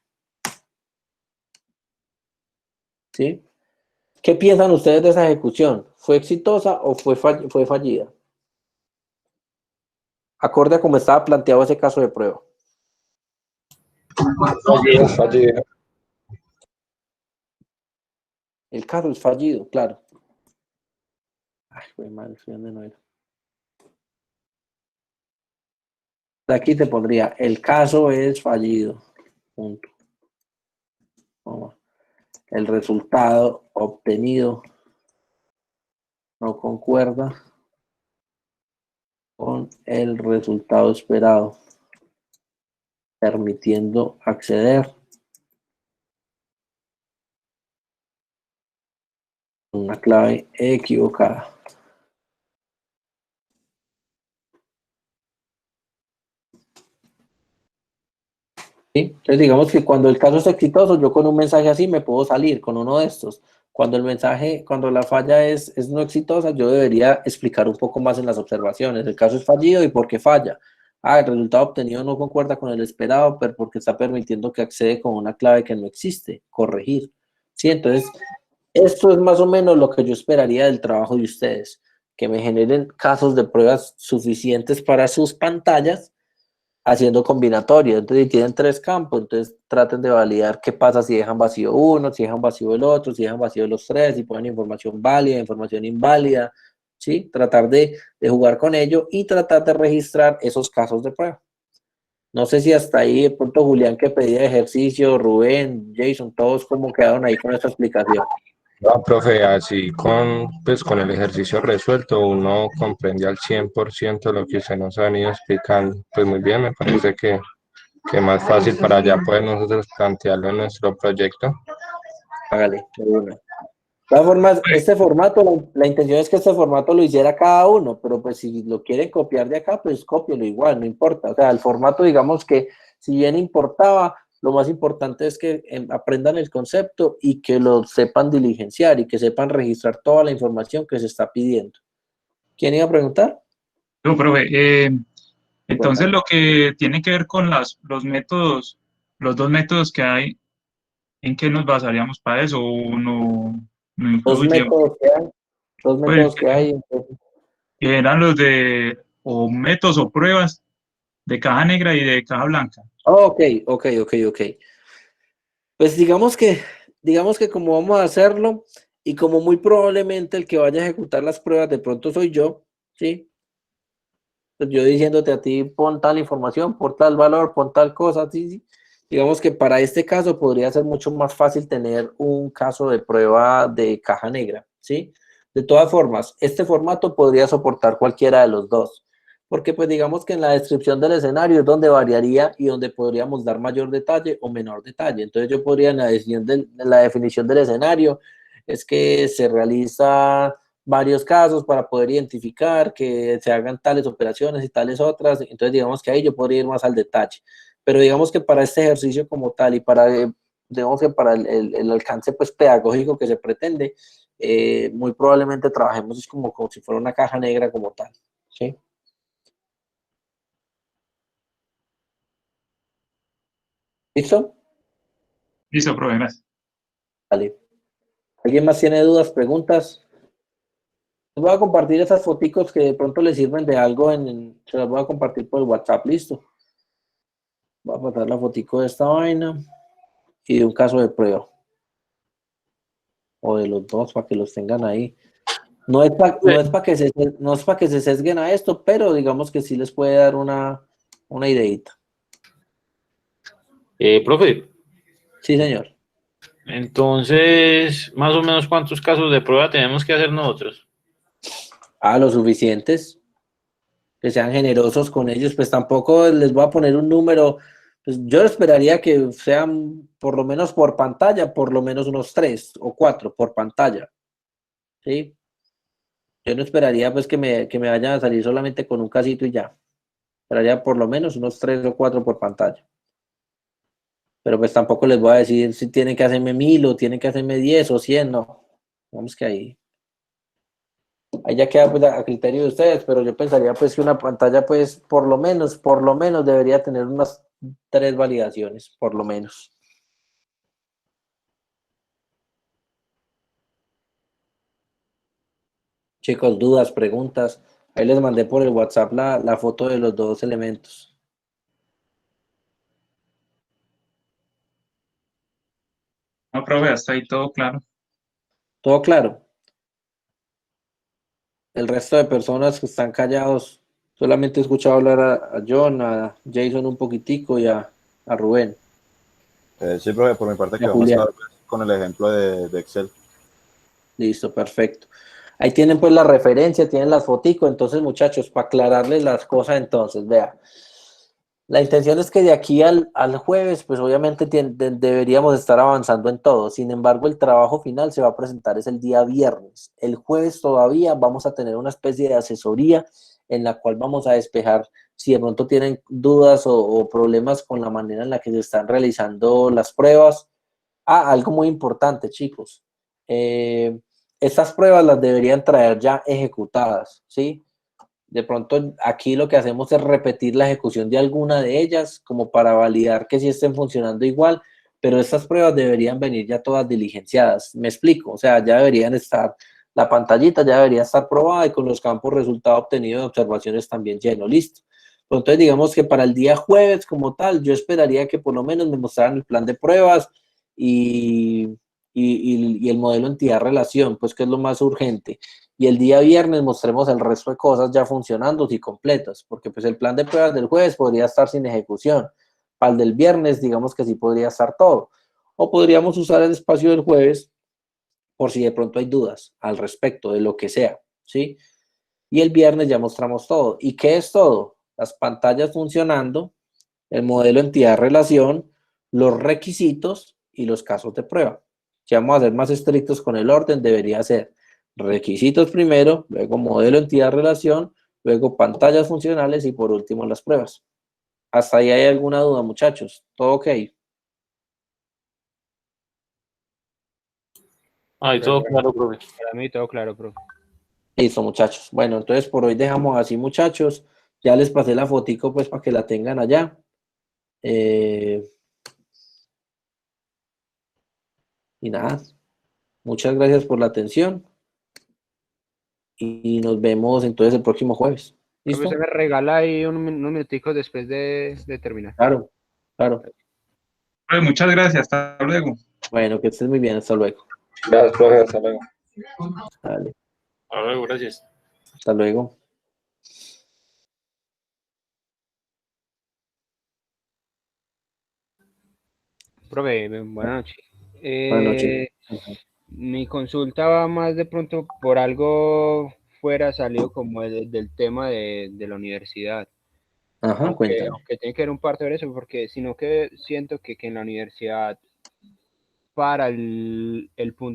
A: ¿Sí? ¿Qué piensan ustedes de esa ejecución? ¿Fue exitosa o fue fallida? Acorde a cómo estaba planteado ese caso de prueba.
F: Fallido.
A: El caso es fallido, claro. Ay, güey, madre, ¿dónde no era? De aquí te pondría, el caso es fallido. Punto. El resultado obtenido no concuerda con el resultado esperado, permitiendo acceder a una clave equivocada. ¿Sí? Entonces digamos que cuando el caso es exitoso, yo con un mensaje así me puedo salir con uno de estos. Cuando el mensaje, cuando la falla es no exitosa, yo debería explicar un poco más en las observaciones. El caso es fallido y por qué falla. El resultado obtenido no concuerda con el esperado, pero porque está permitiendo que accede con una clave que no existe. Corregir. Sí, entonces, esto es más o menos lo que yo esperaría del trabajo de ustedes, que me generen casos de pruebas suficientes para sus pantallas haciendo combinatorias. Entonces, si tienen 3 campos, entonces traten de validar qué pasa si dejan vacío uno, si dejan vacío el otro, si dejan vacío los 3, si ponen información válida, información inválida, ¿sí? Tratar de jugar con ello y tratar de registrar esos casos de prueba. No sé si hasta ahí, de pronto Julián que pedía ejercicio, Rubén, Jason, todos cómo quedaron ahí con esta explicación.
F: No, profe, así pues, con el ejercicio resuelto uno comprende al 100% lo que usted nos ha venido explicando. Pues muy bien, me parece que más fácil para ya poder nosotros plantearlo en nuestro proyecto.
A: Hágale, de una. De todas formas, este formato, la intención es que este formato lo hiciera cada uno, pero pues si lo quieren copiar de acá, pues cópielo igual, no importa. O sea, el formato, digamos que si bien importaba, lo más importante es que aprendan el concepto y que lo sepan diligenciar y que sepan registrar toda la información que se está pidiendo. ¿Quién iba a preguntar?
E: No, profe, entonces lo que tiene que ver con los métodos, los dos métodos que hay, ¿en qué nos basaríamos para eso? ¿O no
A: Dos
E: influye?
A: métodos que hay. Dos
E: Pues,
A: métodos que hay.
E: que eran los de, o métodos o pruebas de caja negra y de caja blanca.
A: Ok. Pues digamos que como vamos a hacerlo y como muy probablemente el que vaya a ejecutar las pruebas de pronto soy yo, ¿sí? Pues yo diciéndote a ti, pon tal información, por tal valor, pon tal cosa, ¿sí? Digamos que para este caso podría ser mucho más fácil tener un caso de prueba de caja negra, ¿sí? De todas formas, este formato podría soportar cualquiera de los dos, porque pues digamos que en la descripción del escenario es donde variaría y donde podríamos dar mayor detalle o menor detalle. Entonces yo podría en la definición del escenario es que se realiza varios casos para poder identificar que se hagan tales operaciones y tales otras. Entonces, digamos que ahí yo podría ir más al detalle. Pero digamos que para este ejercicio como tal y para, digamos que para el alcance pues pedagógico que se pretende, muy probablemente trabajemos es como si fuera una caja negra como tal, ¿sí? ¿Listo?
E: Listo, profe, gracias.
A: Vale. ¿Alguien más tiene dudas, preguntas? Les voy a compartir esas foticos que de pronto les sirven de algo, se las voy a compartir por el WhatsApp, listo. Voy a pasar la fotico de esta vaina y de un caso de prueba. O de los dos para que los tengan ahí. No es para que se sesguen a esto, pero digamos que sí les puede dar una ideita.
C: Profe,
A: Sí, señor.
C: entonces, más o menos, ¿cuántos casos de prueba tenemos que hacer nosotros?
A: Los suficientes. Que sean generosos con ellos, pues tampoco les voy a poner un número, pues yo esperaría que sean por lo menos por pantalla, por lo menos unos 3 o 4 por pantalla, ¿sí? Yo no esperaría pues que me vayan a salir solamente con un casito y ya, esperaría por lo menos unos 3 o 4 por pantalla, pero pues tampoco les voy a decir si tienen que hacerme 1000 o tienen que hacerme 10 o 100, no, vamos que ahí ya queda pues a criterio de ustedes, pero yo pensaría pues que una pantalla pues por lo menos debería tener unas 3 validaciones, por lo menos. Chicos, dudas, preguntas. Ahí les mandé por el WhatsApp la foto de los dos elementos.
E: No, profe, hasta ahí todo claro.
A: ¿Todo claro? El resto de personas que están callados, solamente he escuchado hablar a John, a Jason un poquitico y a Rubén.
D: Sí, profe, por mi parte
A: Y a
D: quedó más
A: Julián.
D: claro pues, con el ejemplo de Excel.
A: Listo, perfecto. Ahí tienen pues la referencia, tienen las foticos, entonces muchachos, para aclararles las cosas entonces, vea. La intención es que de aquí al jueves, pues obviamente deberíamos estar avanzando en todo. Sin embargo, el trabajo final se va a presentar es el día viernes. El jueves todavía vamos a tener una especie de asesoría en la cual vamos a despejar si de pronto tienen dudas o problemas con la manera en la que se están realizando las pruebas. Algo muy importante, chicos. Estas pruebas las deberían traer ya ejecutadas, ¿sí? De pronto aquí lo que hacemos es repetir la ejecución de alguna de ellas como para validar que sí estén funcionando igual, pero estas pruebas deberían venir ya todas diligenciadas. Me explico, o sea, ya deberían estar, la pantallita ya debería estar probada y con los campos resultado obtenido de observaciones también lleno, listo. Entonces digamos que para el día jueves como tal, yo esperaría que por lo menos me mostraran el plan de pruebas y el modelo entidad-relación, pues que es lo más urgente. Y el día viernes mostremos el resto de cosas ya funcionando y completas, porque pues el plan de pruebas del jueves podría estar sin ejecución. Para el del viernes, digamos que sí podría estar todo. O podríamos usar el espacio del jueves por si de pronto hay dudas al respecto de lo que sea, ¿sí? Y el viernes ya mostramos todo. ¿Y qué es todo? Las pantallas funcionando, el modelo entidad-relación, los requisitos y los casos de prueba. Si vamos a ser más estrictos con el orden, debería ser requisitos primero, luego modelo entidad-relación, luego pantallas funcionales y por último las pruebas. ¿Hasta ahí hay alguna duda, muchachos? ¿Todo ok?
C: Ay, todo claro, profe.
B: Para mí todo claro, profe.
A: Listo, muchachos. Bueno, entonces por hoy dejamos así, muchachos. Ya les pasé la fotico pues para que la tengan allá. Y nada, muchas gracias por la atención y nos vemos entonces el próximo jueves.
B: Profe,
A: ¿Listo?
B: se me regala ahí unos minuticos después de terminar.
A: Claro, claro.
E: Profe, muchas gracias, hasta luego.
A: Bueno, que estés muy bien. Hasta luego.
F: Gracias, profe, hasta luego.
A: Dale,
C: Hasta luego, gracias.
A: hasta luego.
B: Profe, buenas noches.
A: Buenas noches.
B: Mi consulta va más de pronto por algo fuera salido como del tema de la universidad.
A: Ajá, cuéntame.
B: Aunque tiene que ver un parte de eso, porque sino que siento que en la universidad para el punto